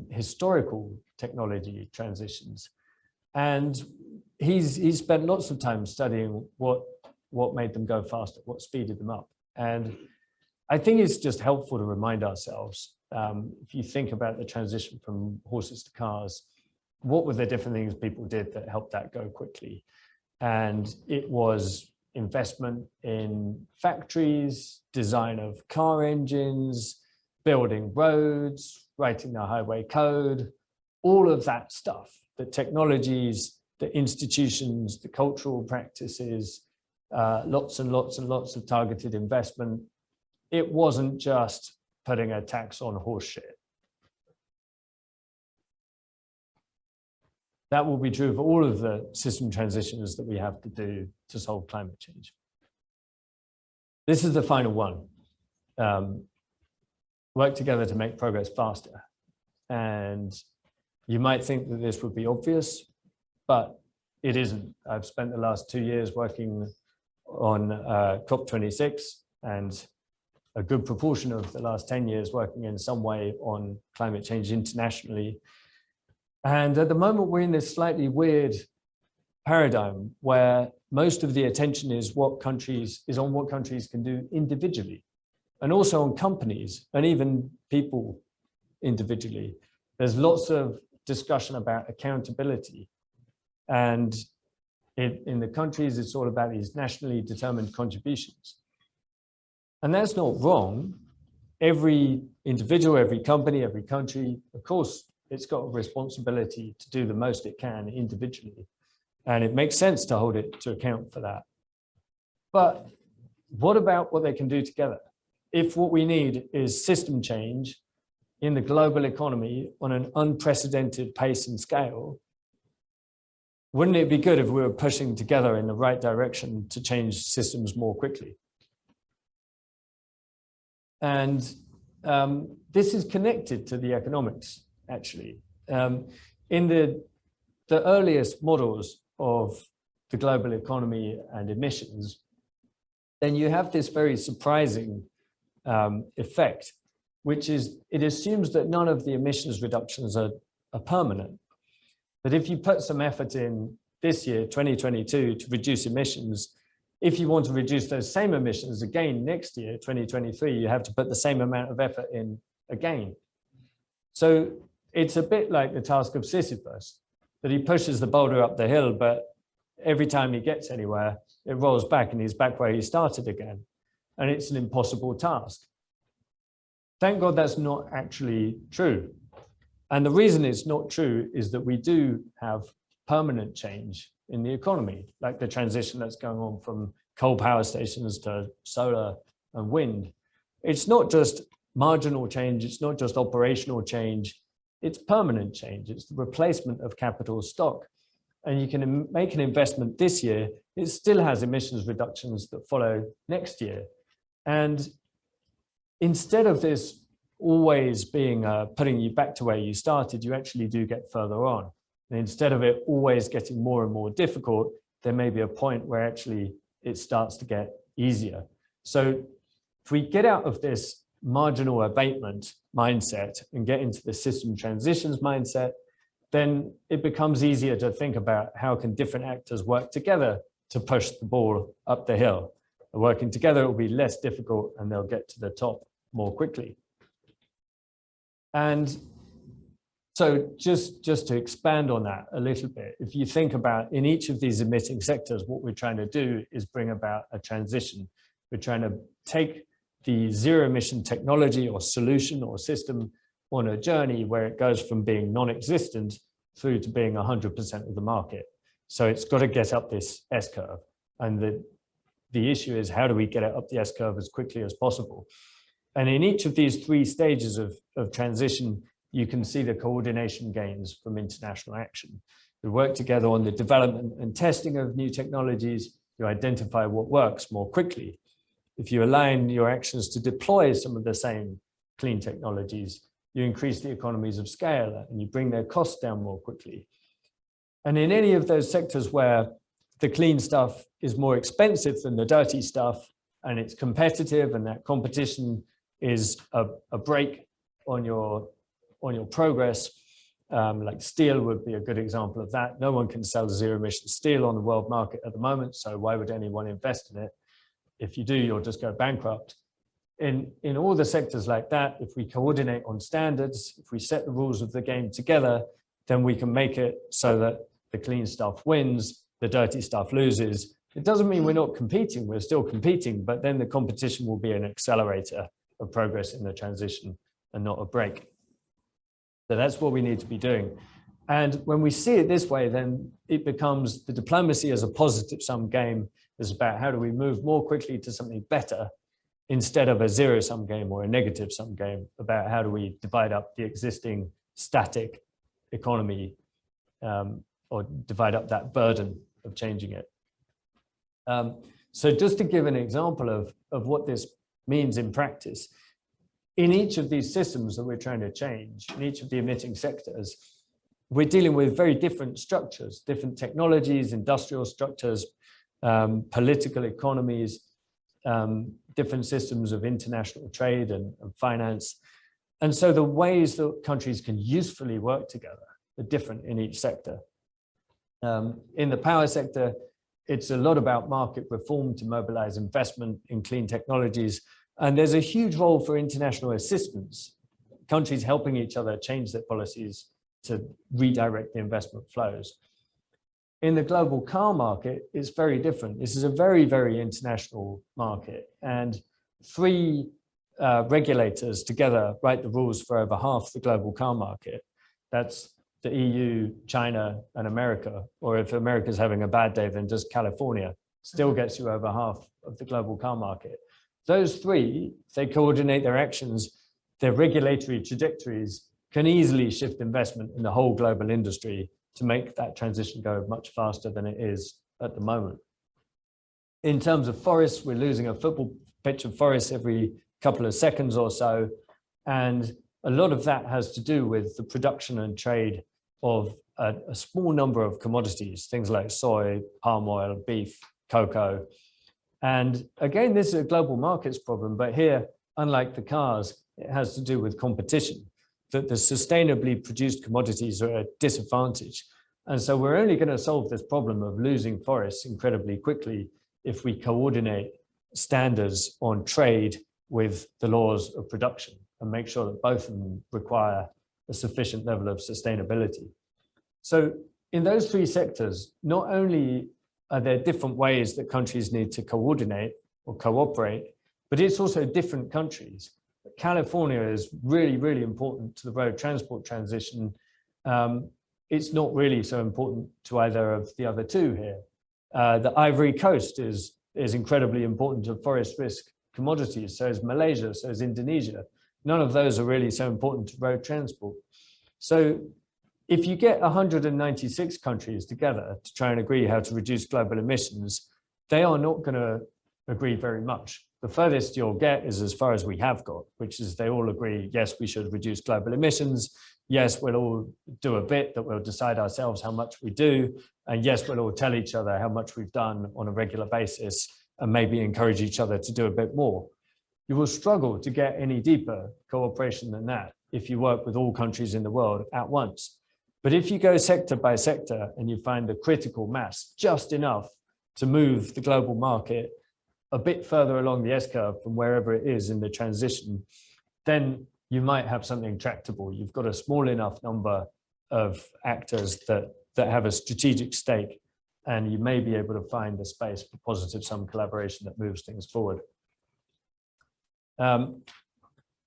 historical technology transitions. And he's spent lots of time studying what made them go faster, what speeded them up. And I think it's just helpful to remind ourselves, if you think about the transition from horses to cars, what were the different things people did that helped that go quickly? And it was investment in factories, design of car engines, building roads, writing the highway code, all of that stuff, the technologies, the institutions, the cultural practices, lots and lots and lots of targeted investment. It wasn't just putting a tax on horse shit. That will be true for all of the system transitions that we have to do to solve climate change. This is the final one. Work together to make progress faster. And you might think that this would be obvious, but it isn't. I've spent the last 2 years working on COP26 and a good proportion of the last 10 years working in some way on climate change internationally. And at the moment, we're in this slightly weird paradigm where most of the attention is on what countries can do individually, and also on companies and even people individually. There's lots of discussion about accountability. And in the countries, it's all about these nationally determined contributions. And that's not wrong. Every individual, every company, every country, of course, it's got a responsibility to do the most it can individually. And it makes sense to hold it to account for that. But what about what they can do together? If what we need is system change in the global economy on an unprecedented pace and scale, wouldn't it be good if we were pushing together in the right direction to change systems more quickly? And this is connected to the economics, actually. In the earliest models of the global economy and emissions, then you have this very surprising effect, which is it assumes that none of the emissions reductions are permanent. That if you put some effort in this year, 2022, to reduce emissions, if you want to reduce those same emissions again next year, 2023, you have to put the same amount of effort in again. So it's a bit like the task of Sisyphus, that he pushes the boulder up the hill, but every time he gets anywhere, it rolls back and he's back where he started again. And it's an impossible task. Thank God that's not actually true. And the reason it's not true is that we do have permanent change in the economy, like the transition that's going on from coal power stations to solar and wind. It's not just marginal change, it's not just operational change, it's permanent change. It's the replacement of capital stock. And you can make an investment this year, it still has emissions reductions that follow next year. And instead of this always being putting you back to where you started, you actually do get further on. And instead of it always getting more and more difficult, there may be a point where actually it starts to get easier. So if we get out of this marginal abatement mindset and get into the system transitions mindset, then it becomes easier to think about how can different actors work together to push the ball up the hill. Working together, it will be less difficult and they'll get to the top more quickly. And so just to expand on that a little bit, if you think about in each of these emitting sectors, what we're trying to do is bring about a transition. We're trying to take the zero emission technology or solution or system on a journey where it goes from being non-existent through to being 100% of the market. So it's got to get up this S-curve. And the issue is, how do we get it up the S-curve as quickly as possible? And in each of these three stages of transition, you can see the coordination gains from international action. We work together on the development and testing of new technologies. You identify what works more quickly. If you align your actions to deploy some of the same clean technologies, you increase the economies of scale and you bring their costs down more quickly. And in any of those sectors where the clean stuff is more expensive than the dirty stuff and it's competitive and that competition is a brake on your progress, like steel would be a good example of that. No one can sell zero emission steel on the world market at the moment, so why would anyone invest in it? If you do, you'll just go bankrupt. In all the sectors like that, if we coordinate on standards, if we set the rules of the game together, then we can make it so that the clean stuff wins, the dirty stuff loses. It doesn't mean we're not competing, we're still competing, but then the competition will be an accelerator of progress in the transition and not a brake. So that's what we need to be doing. And when we see it this way, then it becomes the diplomacy as a positive sum game is about how do we move more quickly to something better instead of a zero sum game or a negative sum game about how do we divide up the existing static economy or divide up that burden of changing it. So just to give an example of what this means in practice, in each of these systems that we're trying to change, in each of the emitting sectors, we're dealing with very different structures, different technologies, industrial structures, political economies, different systems of international trade and finance. And so the ways that countries can usefully work together are different in each sector. In the power sector, it's a lot about market reform to mobilize investment in clean technologies. And there's a huge role for international assistance, countries helping each other change their policies to redirect the investment flows. In the global car market, it's very different. This is a very, very international market. And three regulators together write the rules for over half the global car market. That's the EU, China, and America. Or if America's having a bad day, then just California still gets you over half of the global car market. Those three, if they coordinate their actions, their regulatory trajectories can easily shift investment in the whole global industry to make that transition go much faster than it is at the moment. In terms of forests, we're losing a football pitch of forests every couple of seconds or so. And a lot of that has to do with the production and trade of a small number of commodities, things like soy, palm oil, beef, cocoa. And again, this is a global markets problem, but here, unlike the cars, it has to do with competition, that the sustainably produced commodities are at a disadvantage. And so we're only going to solve this problem of losing forests incredibly quickly if we coordinate standards on trade with the laws of production and make sure that both of them require a sufficient level of sustainability. So in those three sectors, not only are there different ways that countries need to coordinate or cooperate, but it's also different countries. California is really, really important to the road transport transition. It's not really so important to either of the other two here. The Ivory Coast is incredibly important to forest risk commodities. So is Malaysia, so is Indonesia. None of those are really so important to road transport. So if you get 196 countries together to try and agree how to reduce global emissions, they are not going to agree very much. The furthest you'll get is as far as we have got, which is they all agree, yes, we should reduce global emissions. Yes, we'll all do a bit, that we'll decide ourselves how much we do. And yes, we'll all tell each other how much we've done on a regular basis and maybe encourage each other to do a bit more. You will struggle to get any deeper cooperation than that if you work with all countries in the world at once. But if you go sector by sector and you find the critical mass just enough to move the global market a bit further along the S-curve from wherever it is in the transition, then you might have something tractable. You've got a small enough number of actors that have a strategic stake, and you may be able to find the space for positive sum collaboration that moves things forward.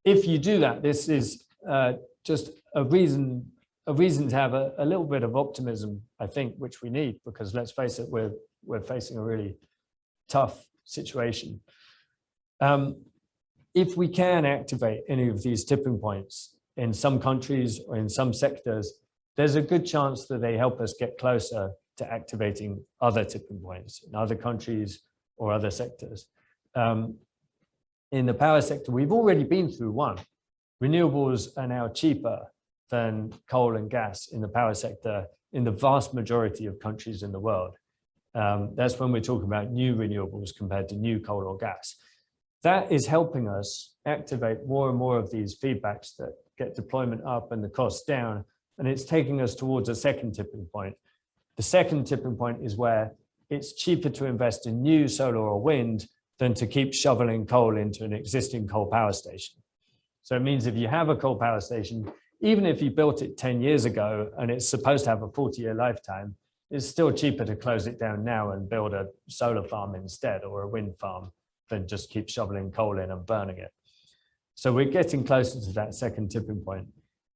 If you do that, this is just a reason to have a little bit of optimism, I think, which we need, because let's face it, we're facing a really tough situation. If we can activate any of these tipping points in some countries or in some sectors, there's a good chance that they help us get closer to activating other tipping points in other countries or other sectors. In the power sector, we've already been through one. Renewables are now cheaper than coal and gas in the power sector in the vast majority of countries in the world. That's when we're talking about new renewables compared to new coal or gas. That is helping us activate more and more of these feedbacks that get deployment up and the costs down, and it's taking us towards a second tipping point. The second tipping point is where it's cheaper to invest in new solar or wind than to keep shoveling coal into an existing coal power station. So it means if you have a coal power station, even if you built it 10 years ago and it's supposed to have a 40-year lifetime, it's still cheaper to close it down now and build a solar farm instead, or a wind farm, than just keep shoveling coal in and burning it. So we're getting closer to that second tipping point.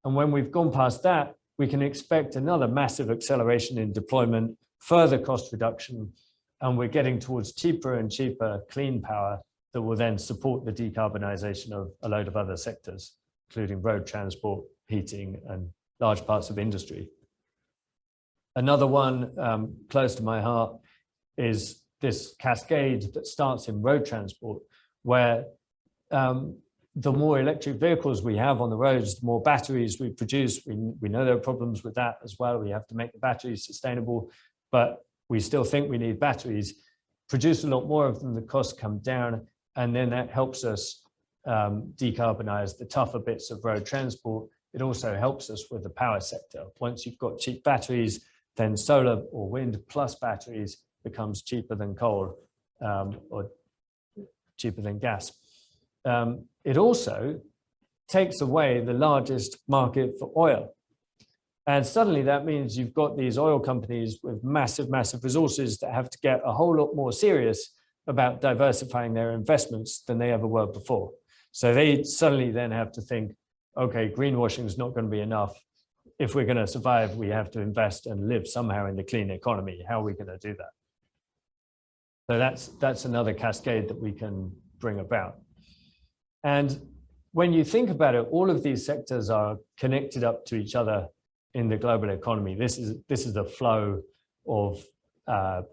And when we've gone past that, we can expect another massive acceleration in deployment, further cost reduction, and we're getting towards cheaper and cheaper clean power that will then support the decarbonisation of a load of other sectors, including road transport, heating, and large parts of industry. Another one close to my heart is this cascade that starts in road transport, where the more electric vehicles we have on the roads, the more batteries we produce. We know there are problems with that as well. We have to make the batteries sustainable, but we still think we need batteries. Produce a lot more of them, the costs come down, and then that helps us decarbonize the tougher bits of road transport. It also helps us with the power sector. Once you've got cheap batteries, then solar or wind plus batteries becomes cheaper than coal or cheaper than gas. It also takes away the largest market for oil. And suddenly that means you've got these oil companies with massive, massive resources that have to get a whole lot more serious about diversifying their investments than they ever were before. So they suddenly then have to think, okay, greenwashing is not going to be enough. If we're going to survive, we have to invest and live somehow in the clean economy. How are we going to do that? So that's another cascade that we can bring about. And when you think about it, all of these sectors are connected up to each other in the global economy. This is the flow of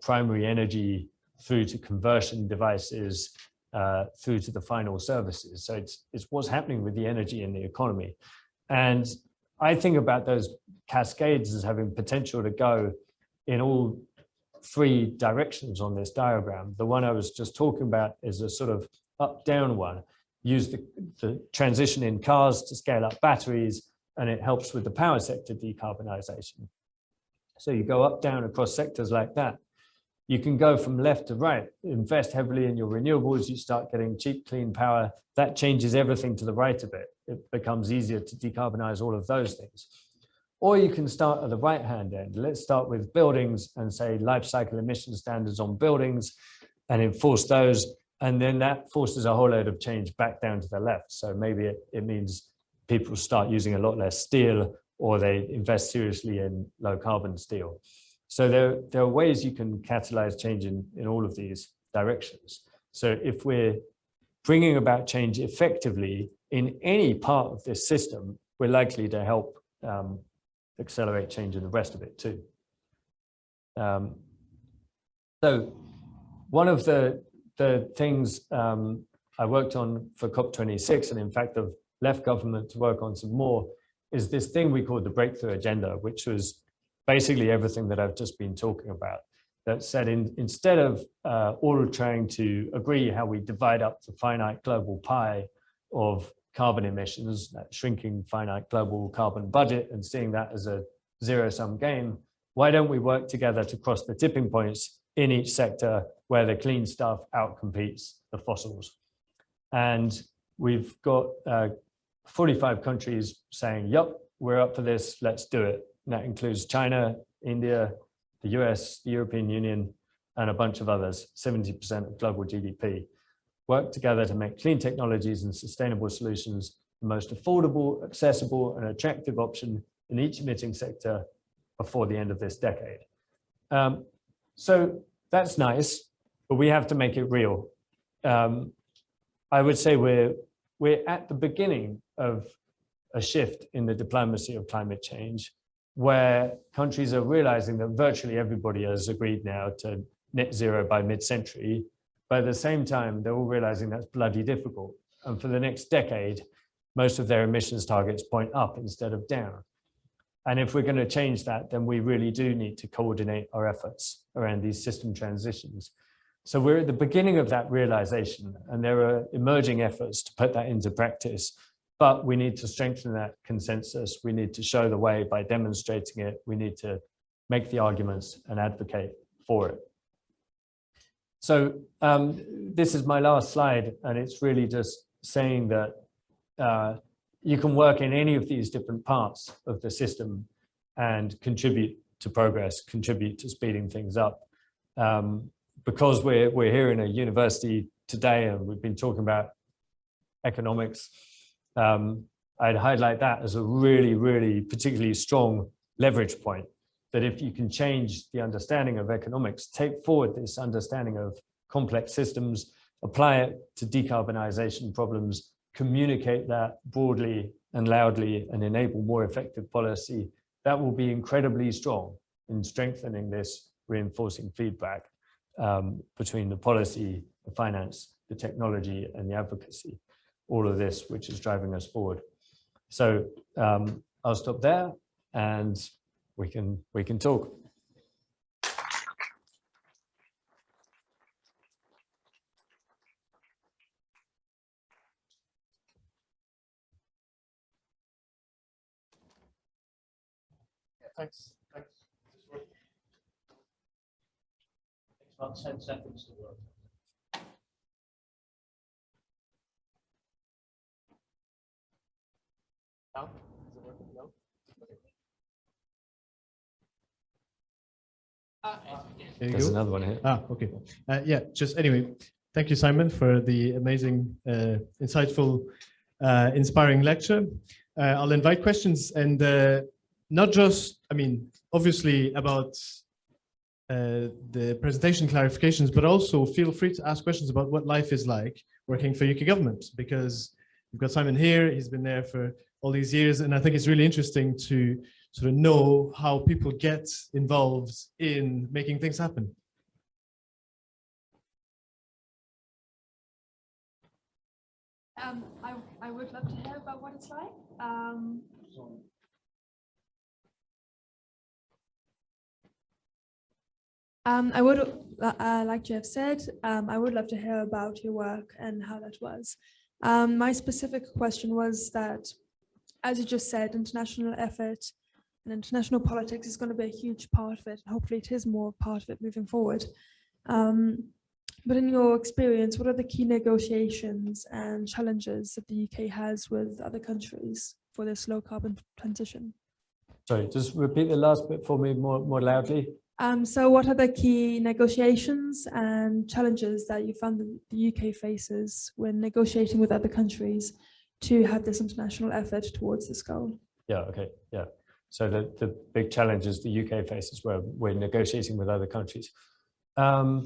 primary energy through to conversion devices, through to the final services. So it's what's happening with the energy in the economy. And I think about those cascades as having potential to go in all three directions on this diagram. The one I was just talking about is a sort of up-down one. Use the transition in cars to scale up batteries, and it helps with the power sector decarbonisation. So you go up, down across sectors like that. You can go from left to right, invest heavily in your renewables, you start getting cheap, clean power. That changes everything to the right of it. It becomes easier to decarbonise all of those things. Or you can start at the right-hand end. Let's start with buildings and say life cycle emission standards on buildings and enforce those. And then that forces a whole load of change back down to the left. So maybe it means people start using a lot less steel, or they invest seriously in low carbon steel. So there are ways you can catalyze change in all of these directions. So if we're bringing about change effectively in any part of this system, we're likely to help accelerate change in the rest of it too. So one of the things I worked on for COP26, and in fact I've left government to work on some more, is this thing we call the breakthrough agenda, which was basically everything that I've just been talking about. That said, instead of all trying to agree how we divide up the finite global pie of carbon emissions, that shrinking finite global carbon budget, and seeing that as a zero-sum game, why don't we work together to cross the tipping points in each sector where the clean stuff outcompetes the fossils? And we've got 45 countries saying, yep, we're up for this, let's do it. And that includes China, India, the US, the European Union, and a bunch of others, 70% of global GDP. Work together to make clean technologies and sustainable solutions the most affordable, accessible, and attractive option in each emitting sector before the end of this decade. So that's nice, but we have to make it real. I would say we're at the beginning of a shift in the diplomacy of climate change, where countries are realizing that virtually everybody has agreed now to net zero by mid-century. But at the same time, they're all realizing that's bloody difficult. And for the next decade, most of their emissions targets point up instead of down. And if we're going to change that, then we really do need to coordinate our efforts around these system transitions. So we're at the beginning of that realization, and there are emerging efforts to put that into practice. But we need to strengthen that consensus. We need to show the way by demonstrating it. We need to make the arguments and advocate for it. So this is my last slide, and it's really just saying that you can work in any of these different parts of the system and contribute to progress, contribute to speeding things up. Because we're here in a university today and we've been talking about economics, I'd highlight that as a really, really particularly strong leverage point, that if you can change the understanding of economics, take forward this understanding of complex systems, apply it to decarbonisation problems, communicate that broadly and loudly and enable more effective policy, that will be incredibly strong in strengthening this reinforcing feedback between the policy, the finance, the technology and the advocacy, all of this which is driving us forward. So I'll stop there and we can talk. Thanks. Thanks. Takes about 10 seconds to work. Now? Is it working? No? Okay. There's another one here. Okay. Yeah, just anyway, thank you, Simon, for the amazing, insightful, inspiring lecture. I'll invite questions and not just, I mean, obviously about the presentation clarifications, but also feel free to ask questions about what life is like working for UK government, because we've got Simon here, he's been there for all these years, and I think it's really interesting to sort of know how people get involved in making things happen. I would love to hear about what it's like. I would like to have said, I would love to hear about your work and how that was. My specific question was that, as you just said, international effort and international politics is going to be a huge part of it. And hopefully it is more part of it moving forward. But in your experience, what are the key negotiations and challenges that the UK has with other countries for this low carbon transition? Sorry, just repeat the last bit for me more loudly. So what are the key negotiations and challenges that you found that the UK faces when negotiating with other countries to have this international effort towards this goal? Yeah, okay, yeah. So the big challenges the UK faces where we're negotiating with other countries. Well,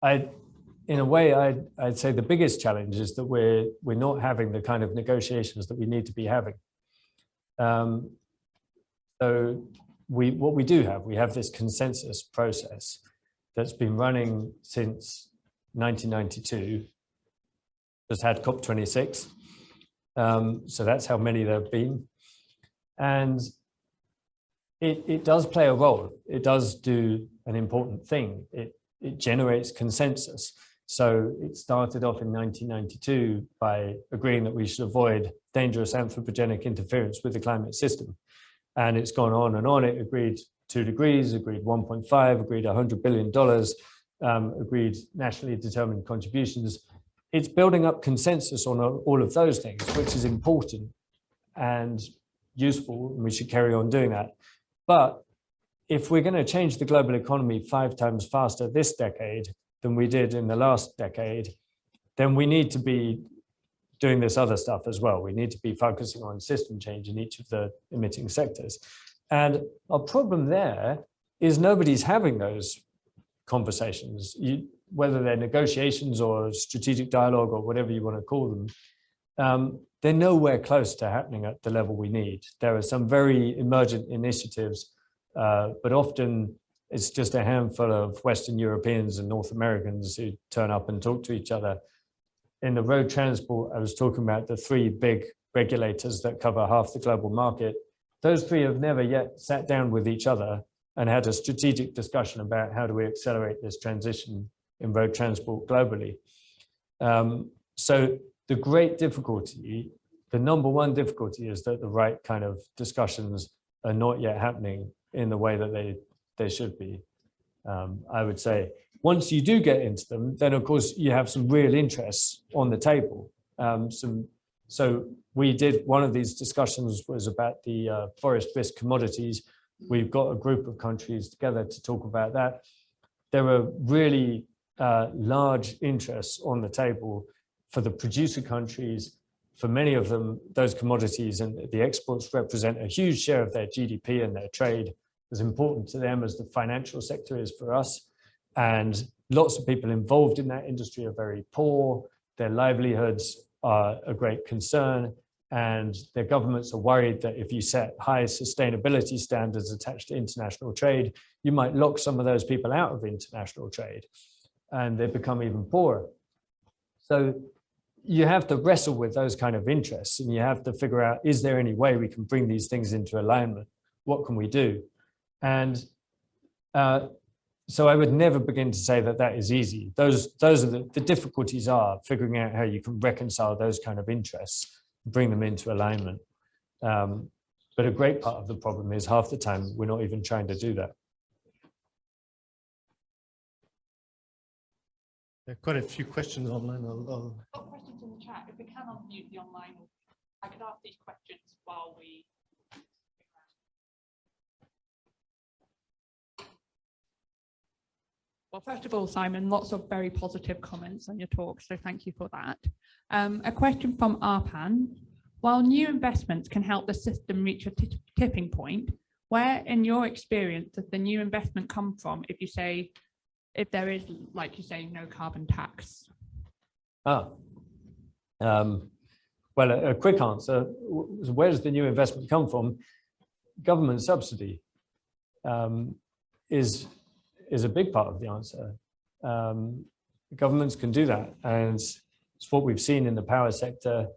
in a way, I'd say the biggest challenge is that we're not having the kind of negotiations that we need to be having. So what we do have, we have this consensus process that's been running since 1992, just had COP26. So that's how many there have been. And it does play a role. It does do an important thing. It generates consensus. So it started off in 1992 by agreeing that we should avoid dangerous anthropogenic interference with the climate system. And it's gone on and on. It agreed 2 degrees, agreed 1.5, agreed $100 billion, agreed nationally determined contributions. It's building up consensus on all of those things, which is important and useful, and we should carry on doing that. But if we're going to change the global economy 5 times faster this decade than we did in the last decade, then we need to be doing this other stuff as well. We need to be focusing on system change in each of the emitting sectors. And our problem there is nobody's having those conversations, whether they're negotiations or strategic dialogue or whatever you want to call them. They're nowhere close to happening at the level we need. There are some very emergent initiatives, but often it's just a handful of Western Europeans and North Americans who turn up and talk to each other. In the road transport, I was talking about the 3 big regulators that cover half the global market. Those 3 have never yet sat down with each other and had a strategic discussion about how do we accelerate this transition in road transport globally. So the great difficulty, the number one difficulty, is that the right kind of discussions are not yet happening in the way that they should be. I would say once you do get into them, then of course you have some real interests on the table. So we did, one of these discussions was about the forest risk commodities. We've got a group of countries together to talk about that. There are really large interests on the table for the producer countries. For many of them, those commodities and the exports represent a huge share of their GDP and their trade, as important to them as the financial sector is for us. And lots of people involved in that industry are very poor. Their livelihoods are a great concern. And their governments are worried that if you set high sustainability standards attached to international trade, you might lock some of those people out of international trade and they become even poorer. So you have to wrestle with those kind of interests, and you have to figure out, is there any way we can bring these things into alignment? What can we do? And so I would never begin to say that that is easy. Those are the difficulties are figuring out how you can reconcile those kind of interests, bring them into alignment. But a great part of the problem is half the time we're not even trying to do that. There are quite a few questions online. I'll... Got questions in the chat. If we can unmute the online, I could ask these questions while we. Well, first of all, Simon, lots of very positive comments on your talk, so thank you for that. A question from Arpan. While new investments can help the system reach a tipping point, where in your experience does the new investment come from if there is, like you say, no carbon tax? Well, a quick answer, where does the new investment come from? Government subsidy is a big part of the answer. Governments can do that, and it's what we've seen in the power sector.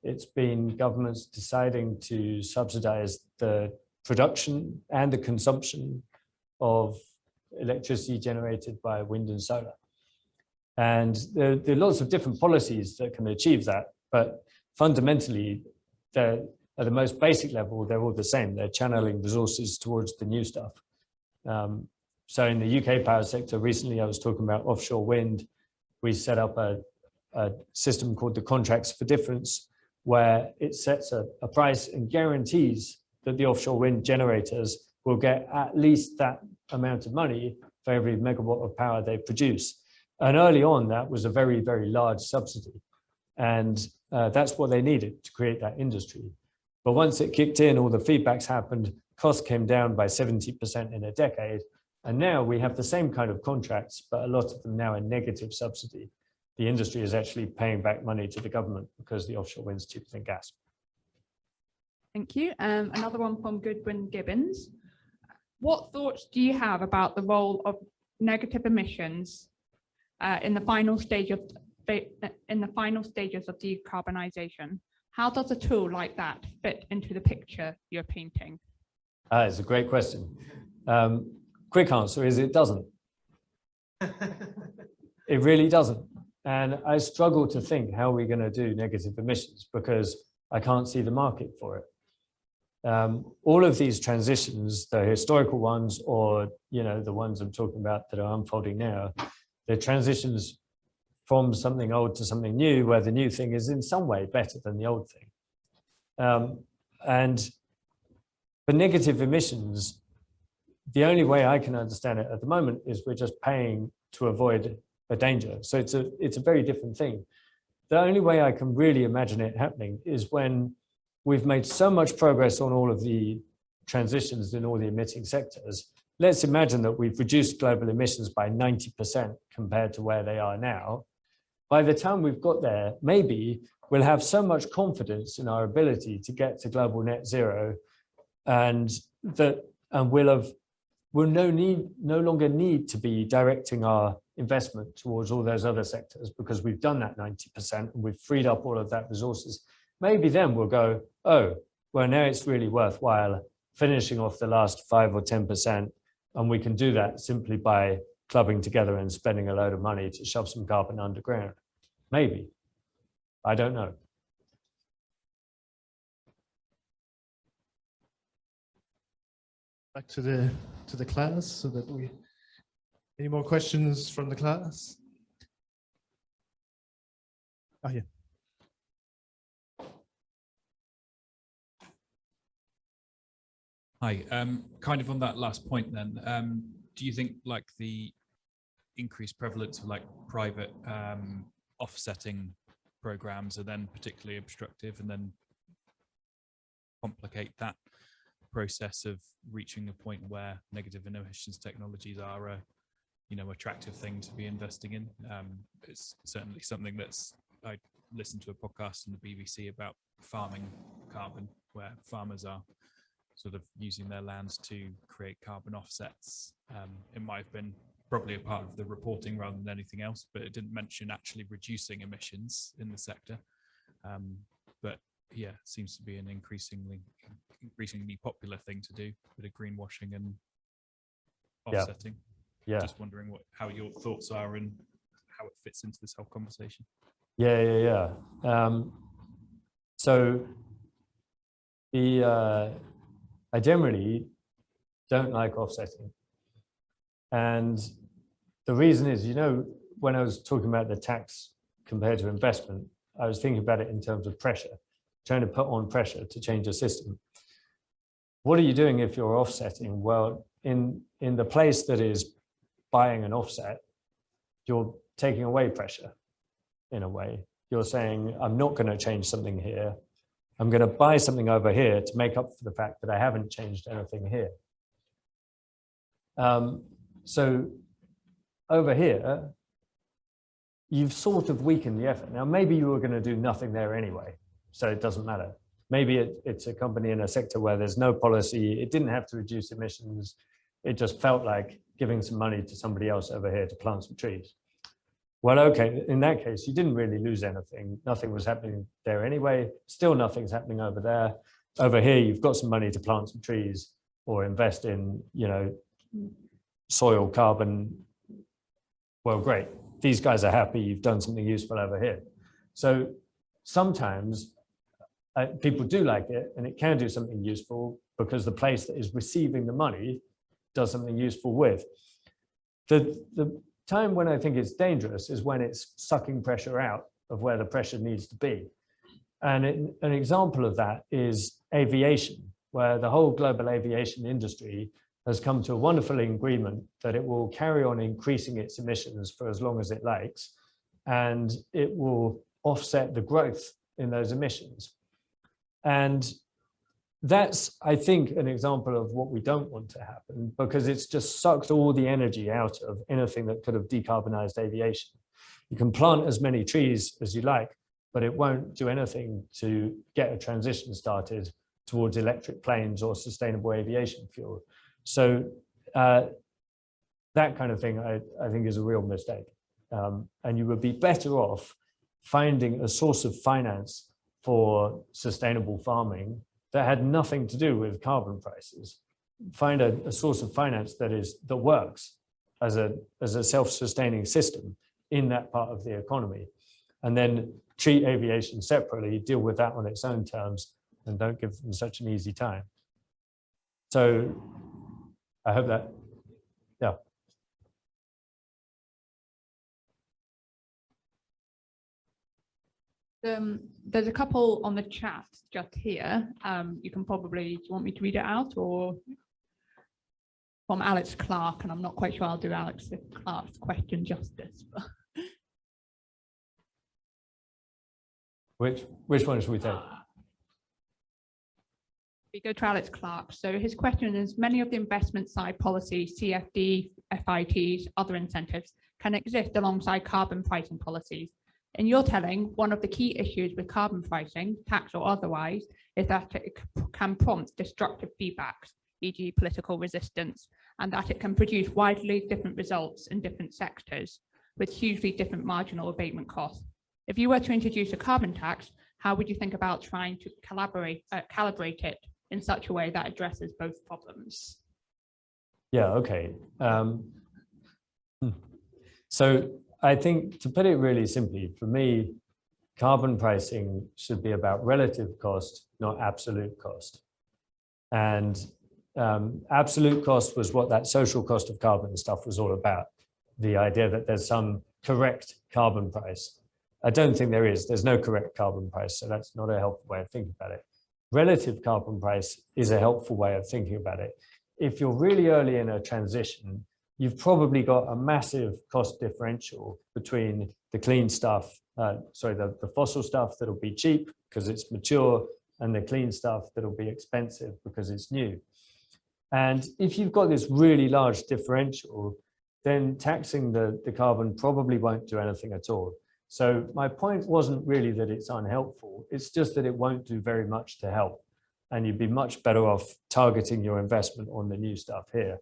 It's been governments deciding to subsidize the production and the consumption of electricity generated by wind and solar. And there are lots of different policies that can achieve that, but fundamentally, at the most basic level, they're all the same. They're channeling resources towards the new stuff. So in the UK power sector, recently I was talking about offshore wind. We set up a system called the Contracts for Difference, where it sets a price and guarantees that the offshore wind generators will get at least that amount of money for every megawatt of power they produce. And early on, that was a very, very large subsidy. And that's what they needed to create that industry. But once it kicked in, all the feedbacks happened, costs came down by 70% in a decade. And now we have the same kind of contracts, but a lot of them now are negative subsidy. The industry is actually paying back money to the government because the offshore wind is cheaper than gas. Thank you. Another one from Goodwin Gibbons. What thoughts do you have about the role of negative emissions in the final stages of decarbonisation? How does a tool like that fit into the picture you're painting? It's a great question. Quick answer is it doesn't. It really doesn't. And I struggle to think how we're going to do negative emissions because I can't see the market for it. All of these transitions, the historical ones or the ones I'm talking about that are unfolding now, they're transitions from something old to something new, where the new thing is in some way better than the old thing. And for negative emissions, the only way I can understand it at the moment is we're just paying to avoid a danger. So it's a very different thing. The only way I can really imagine it happening is when we've made so much progress on all of the transitions in all the emitting sectors. Let's imagine that we've reduced global emissions by 90% compared to where they are now. By the time we've got there, maybe we'll have so much confidence in our ability to get to global net zero, and we'll no longer need to be directing our investment towards all those other sectors because we've done that 90% and we've freed up all of that resources. Maybe then we'll go, oh, well, now it's really worthwhile finishing off the last 5 or 10%. And we can do that simply by clubbing together and spending a load of money to shove some carbon underground. Maybe. I don't know. Back to the class so that any more questions from the class? Oh, yeah. Hi, kind of on that last point then, do you think like the increased prevalence of like private offsetting programs are then particularly obstructive and then complicate that process of reaching a point where negative emissions technologies are a, you know, attractive thing to be investing in? It's certainly something that's, I listened to a podcast on the BBC about farming carbon, where farmers are sort of using their lands to create carbon offsets. It might have been probably a part of the reporting rather than anything else, but it didn't mention actually reducing emissions in the sector. But yeah, it seems to be an increasingly popular thing to do, a bit of greenwashing and offsetting. Yeah. Just wondering how your thoughts are and how it fits into this whole conversation. Yeah. So I generally don't like offsetting. And the reason is, you know, when I was talking about the tax compared to investment, I was thinking about it in terms of pressure, trying to put on pressure to change a system. What are you doing if you're offsetting? Well, in the place that is buying an offset, you're taking away pressure in a way. You're saying, I'm not going to change something here. I'm going to buy something over here to make up for the fact that I haven't changed anything here. So over here, you've sort of weakened the effort. Now, maybe you were going to do nothing there anyway, so it doesn't matter. Maybe it's a company in a sector where there's no policy. It didn't have to reduce emissions. It just felt like giving some money to somebody else over here to plant some trees. Well, okay, in that case, you didn't really lose anything. Nothing was happening there anyway. Still nothing's happening over there. Over here, you've got some money to plant some trees or invest in, you know, soil carbon. Well, great. These guys are happy. You've done something useful over here. So sometimes people do like it, and it can do something useful because the place that is receiving the money does something useful with. The time when I think it's dangerous is when it's sucking pressure out of where the pressure needs to be. And an example of that is aviation, where the whole global aviation industry has come to a wonderful agreement that it will carry on increasing its emissions for as long as it likes, and it will offset the growth in those emissions. And that's, I think, an example of what we don't want to happen, because it's just sucked all the energy out of anything that could have decarbonized aviation. You can plant as many trees as you like, but it won't do anything to get a transition started towards electric planes or sustainable aviation fuel. So that kind of thing, I think, is a real mistake. And you would be better off finding a source of finance for sustainable farming that had nothing to do with carbon prices. Find a source of finance that works as a self-sustaining system in that part of the economy, and then treat aviation separately, deal with that on its own terms, and don't give them such an easy time. So I hope that, yeah. There's a couple on the chat just here. You can probably, do you want me to read it out, or from Alex Clark? And I'm not quite sure I'll do Alex Clark's question justice. But Which one should we take? we go to Alex Clark. So his question is, many of the investment side policies, CFD, FITs, other incentives can exist alongside carbon pricing policies. In your telling, one of the key issues with carbon pricing, tax or otherwise, is that it can prompt destructive feedbacks, e.g. political resistance, and that it can produce widely different results in different sectors with hugely different marginal abatement costs. If you were to introduce a carbon tax, how would you think about trying to calibrate it in such a way that addresses both problems? Yeah, okay. So I think, to put it really simply, for me, carbon pricing should be about relative cost, not absolute cost. And absolute cost was what that social cost of carbon stuff was all about. The idea that there's some correct carbon price. I don't think there is. There's no correct carbon price, so that's not a helpful way of thinking about it. relative carbon price is a helpful way of thinking about it. If you're really early in a transition, you've probably got a massive cost differential between the clean stuff, the fossil stuff that'll be cheap because it's mature, and the clean stuff that'll be expensive because it's new. And if you've got this really large differential, then taxing the carbon probably won't do anything at all. So my point wasn't really that it's unhelpful, it's just that it won't do very much to help. And you'd be much better off targeting your investment on the new stuff here.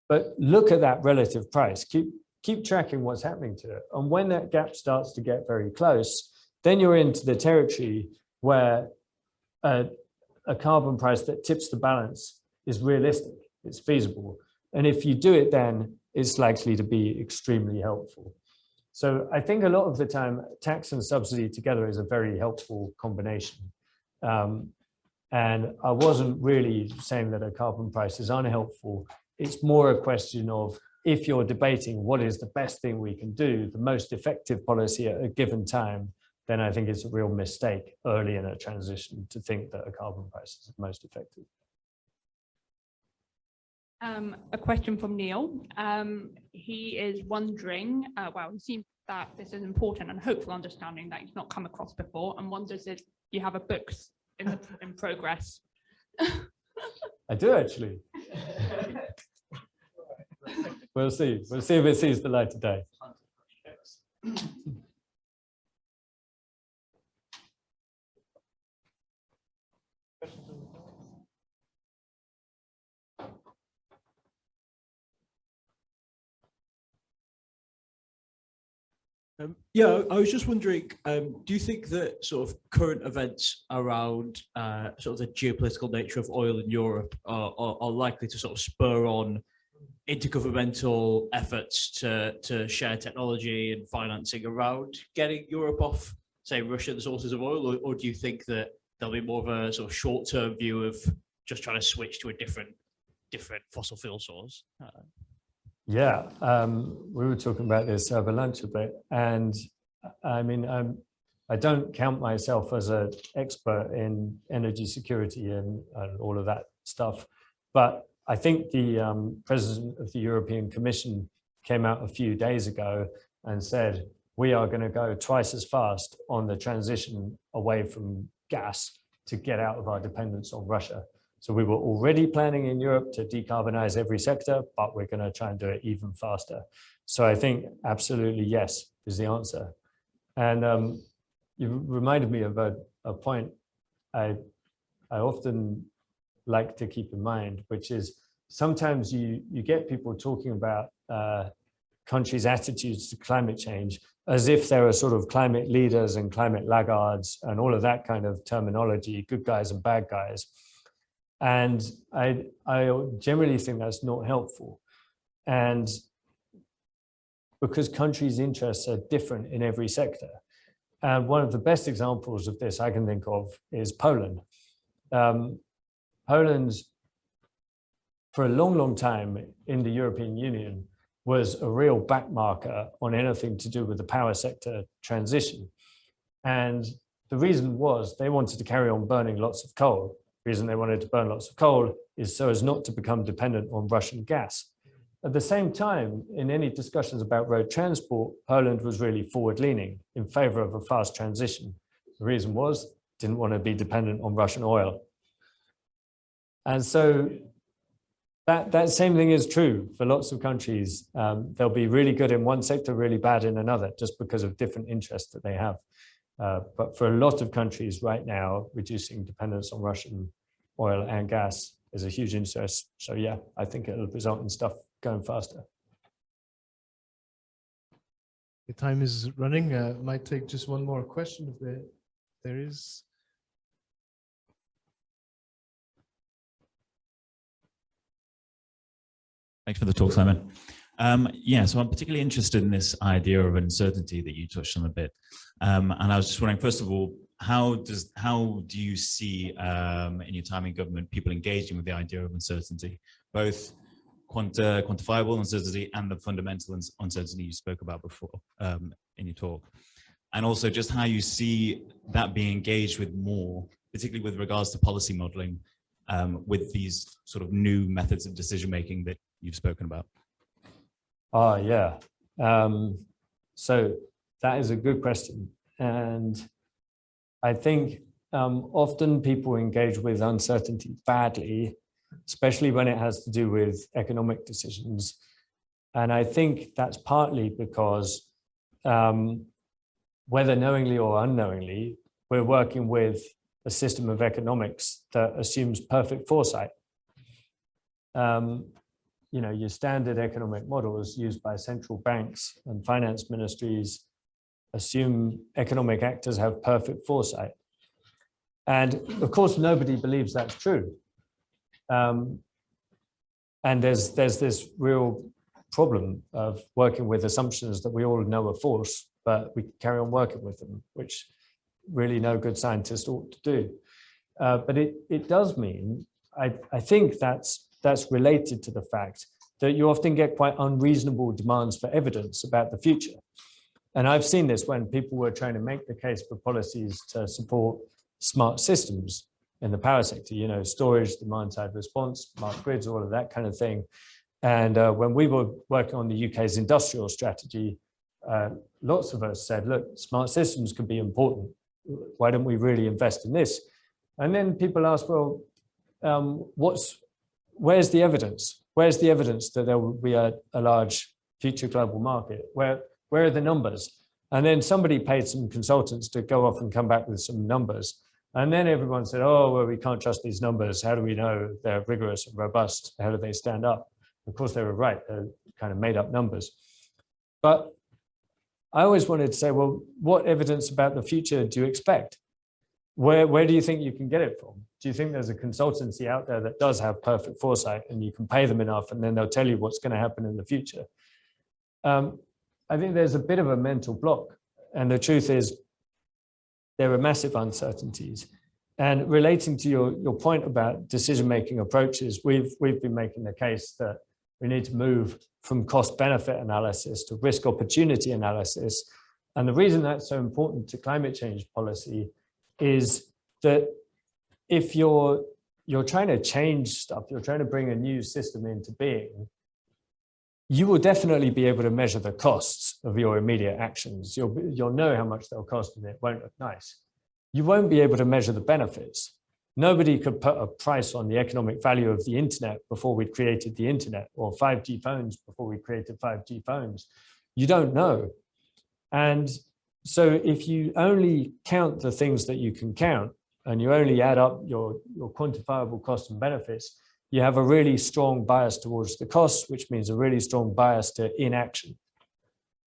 But look at that relative price, keep tracking what's happening to it. And when that gap starts to get very close, then you're into the territory where a carbon price that tips the balance is realistic, it's feasible. And if you do it, then it's likely to be extremely helpful. So I think a lot of the time, tax and subsidy together is a very helpful combination. And I wasn't really saying that a carbon price is unhelpful. It's more a question of, if you're debating what is the best thing we can do, the most effective policy at a given time, then I think it's a real mistake early in a transition to think that a carbon price is the most effective. A question from Neil. He is wondering, he seems that this is important and hopeful understanding that he's not come across before, and wonders if you have a book in progress. I do actually. We'll see. We'll see if it sees the light of day. Yeah, I was just wondering, do you think that sort of current events around sort of the geopolitical nature of oil in Europe are likely to sort of spur on intergovernmental efforts to share technology and financing around getting Europe off, say, Russian sources of oil, or do you think that there'll be more of a sort of short-term view of just trying to switch to a different fossil fuel source? Yeah, we were talking about this over lunch a bit, and I mean, I don't count myself as an expert in energy security and all of that stuff, but I think the president of the European Commission came out a few days ago and said, we are going to go twice as fast on the transition away from gas to get out of our dependence on Russia. So we were already planning in Europe to decarbonize every sector, but we're going to try and do it even faster. So I think absolutely yes is the answer. And you reminded me of a point I often like to keep in mind, which is sometimes you get people talking about countries' attitudes to climate change as if there are sort of climate leaders and climate laggards and all of that kind of terminology, good guys and bad guys. And I generally think that's not helpful. And because countries' interests are different in every sector. And one of the best examples of this I can think of is Poland. Poland, for a long, long time in the European Union, was a real backmarker on anything to do with the power sector transition. And the reason was they wanted to carry on burning lots of coal. The reason they wanted to burn lots of coal is so as not to become dependent on Russian gas. At the same time, in any discussions about road transport, Poland was really forward-leaning in favor of a fast transition. The reason was didn't want to be dependent on Russian oil. And so that same thing is true for lots of countries. They'll be really good in one sector, really bad in another, just because of different interests that they have. But for a lot of countries right now, reducing dependence on Russian oil and gas is a huge interest. So yeah, I think it'll result in stuff going faster. The time is running. Might take just one more question if there is. Thanks for the talk, Simon. Yeah, so I'm particularly interested in this idea of uncertainty that you touched on a bit. And I was just wondering, first of all, how do you see in your time in government people engaging with the idea of uncertainty, both quantifiable uncertainty and the fundamental uncertainty you spoke about before in your talk? And also just how you see that being engaged with more particularly with regards to policy modeling, with these sort of new methods of decision making that you've spoken about? Oh, yeah. So that is a good question. And I think often people engage with uncertainty badly, especially when it has to do with economic decisions. And I think that's partly because whether knowingly or unknowingly, we're working with a system of economics that assumes perfect foresight. You know, your standard economic models used by central banks and finance ministries assume economic actors have perfect foresight. And of course, nobody believes that's true. And there's this real problem of working with assumptions that we all know are false, but we carry on working with them, which really no good scientist ought to do. But it does mean, I think that's related to the fact that you often get quite unreasonable demands for evidence about the future. And I've seen this when people were trying to make the case for policies to support smart systems in the power sector, you know, storage, demand side response, smart grids, all of that kind of thing. And when we were working on the UK's industrial strategy, lots of us said, look, smart systems could be important. Why don't we really invest in this? And then people asked, well, where's the evidence? Where's the evidence that there will be a large future global market? Where are the numbers? And then somebody paid some consultants to go off and come back with some numbers. And then everyone said, oh, well, we can't trust these numbers. How do we know they're rigorous and robust? How do they stand up? Of course, they were right. They're kind of made up numbers. But I always wanted to say, well, what evidence about the future do you expect? Where do you think you can get it from? Do you think there's a consultancy out there that does have perfect foresight and you can pay them enough and then they'll tell you what's going to happen in the future? I think there's a bit of a mental block. And the truth is, there are massive uncertainties. And relating to your point about decision-making approaches, we've been making the case that we need to move from cost-benefit analysis to risk-opportunity analysis. And the reason that's so important to climate change policy is that if you're trying to change stuff, you're trying to bring a new system into being, you will definitely be able to measure the costs of your immediate actions. You'll know how much they'll cost and it won't look nice. You won't be able to measure the benefits. Nobody could put a price on the economic value of the internet before we'd created the internet, or 5G phones before we created 5G phones. You don't know. And so if you only count the things that you can count, and you only add up your quantifiable costs and benefits, you have a really strong bias towards the costs, which means a really strong bias to inaction.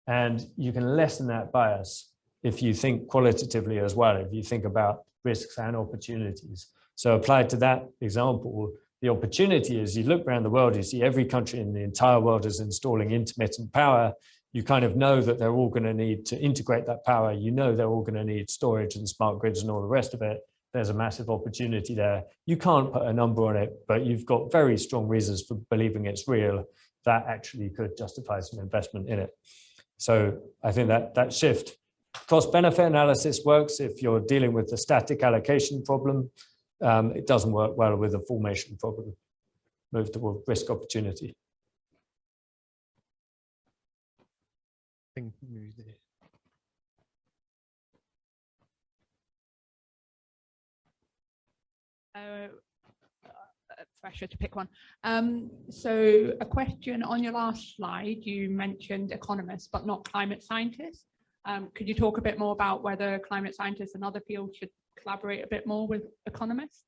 And you can lessen that bias if you think qualitatively as well, if you think about risks and opportunities. So applied to that example, the opportunity is you look around the world, you see every country in the entire world is installing intermittent power. You kind of know that they're all going to need to integrate that power. You know they're all going to need storage and smart grids and all the rest of it. There's a massive opportunity there. You can't put a number on it, but you've got very strong reasons for believing it's real. That actually could justify some investment in it. So I think that shift, cost-benefit analysis works if you're dealing with the static allocation problem. It doesn't work well with the formation problem. Move toward risk opportunity. I think maybe the- Pressure to pick one. So a question on your last slide, you mentioned economists, but not climate scientists. Could you talk a bit more about whether climate scientists and other fields should collaborate a bit more with economists?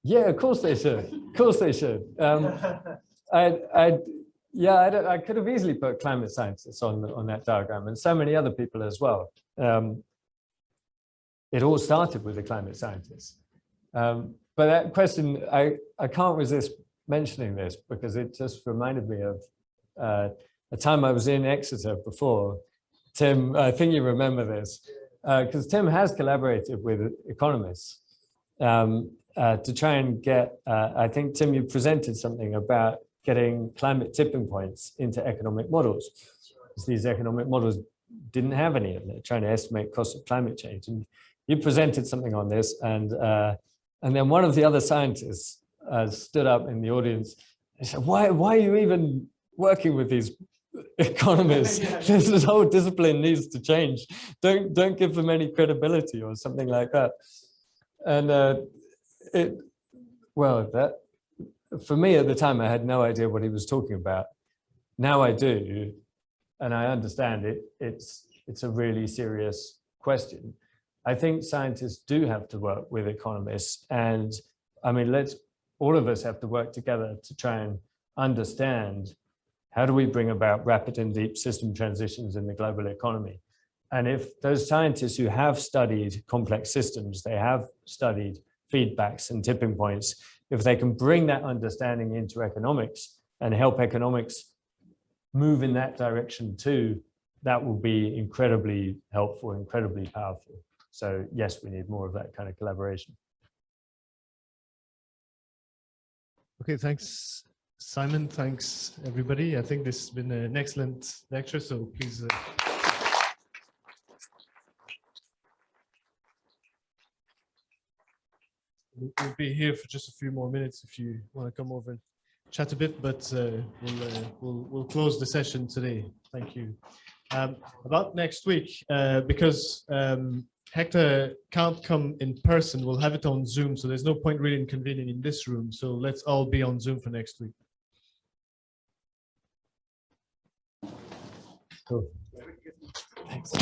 Yeah, of course they should. Of course they should. I could have easily put climate scientists on that diagram, and so many other people as well. It all started with the climate scientists. But that question, I can't resist mentioning this because it just reminded me of a time I was in Exeter before. Tim, I think you remember this, because Tim has collaborated with economists to try and get, I think, Tim, you presented something about getting climate tipping points into economic models. Because these economic models didn't have any of it, trying to estimate costs of climate change. And you presented something on this, and then one of the other scientists stood up in the audience and said, why are you even working with these economists? This whole discipline needs to change. Don't give them any credibility or something like that. And that for me at the time, I had no idea what he was talking about. Now I do, and I understand it. It's a really serious question. I think scientists do have to work with economists, and I mean, all of us have to work together to try and understand how do we bring about rapid and deep system transitions in the global economy. And if those scientists who have studied complex systems, they have studied feedbacks and tipping points, if they can bring that understanding into economics and help economics move in that direction too, that will be incredibly helpful, incredibly powerful. So yes, we need more of that kind of collaboration. Okay, thanks, Simon. Thanks, everybody. I think this has been an excellent lecture, so please. We'll be here for just a few more minutes if you want to come over and chat a bit, but we'll close the session today. Thank you. About next week, because Hector can't come in person, we'll have it on Zoom, so there's no point really in convening in this room. So let's all be on Zoom for next week. Cool. Thanks.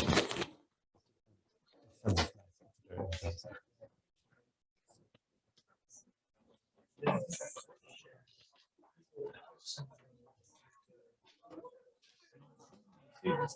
Yeah.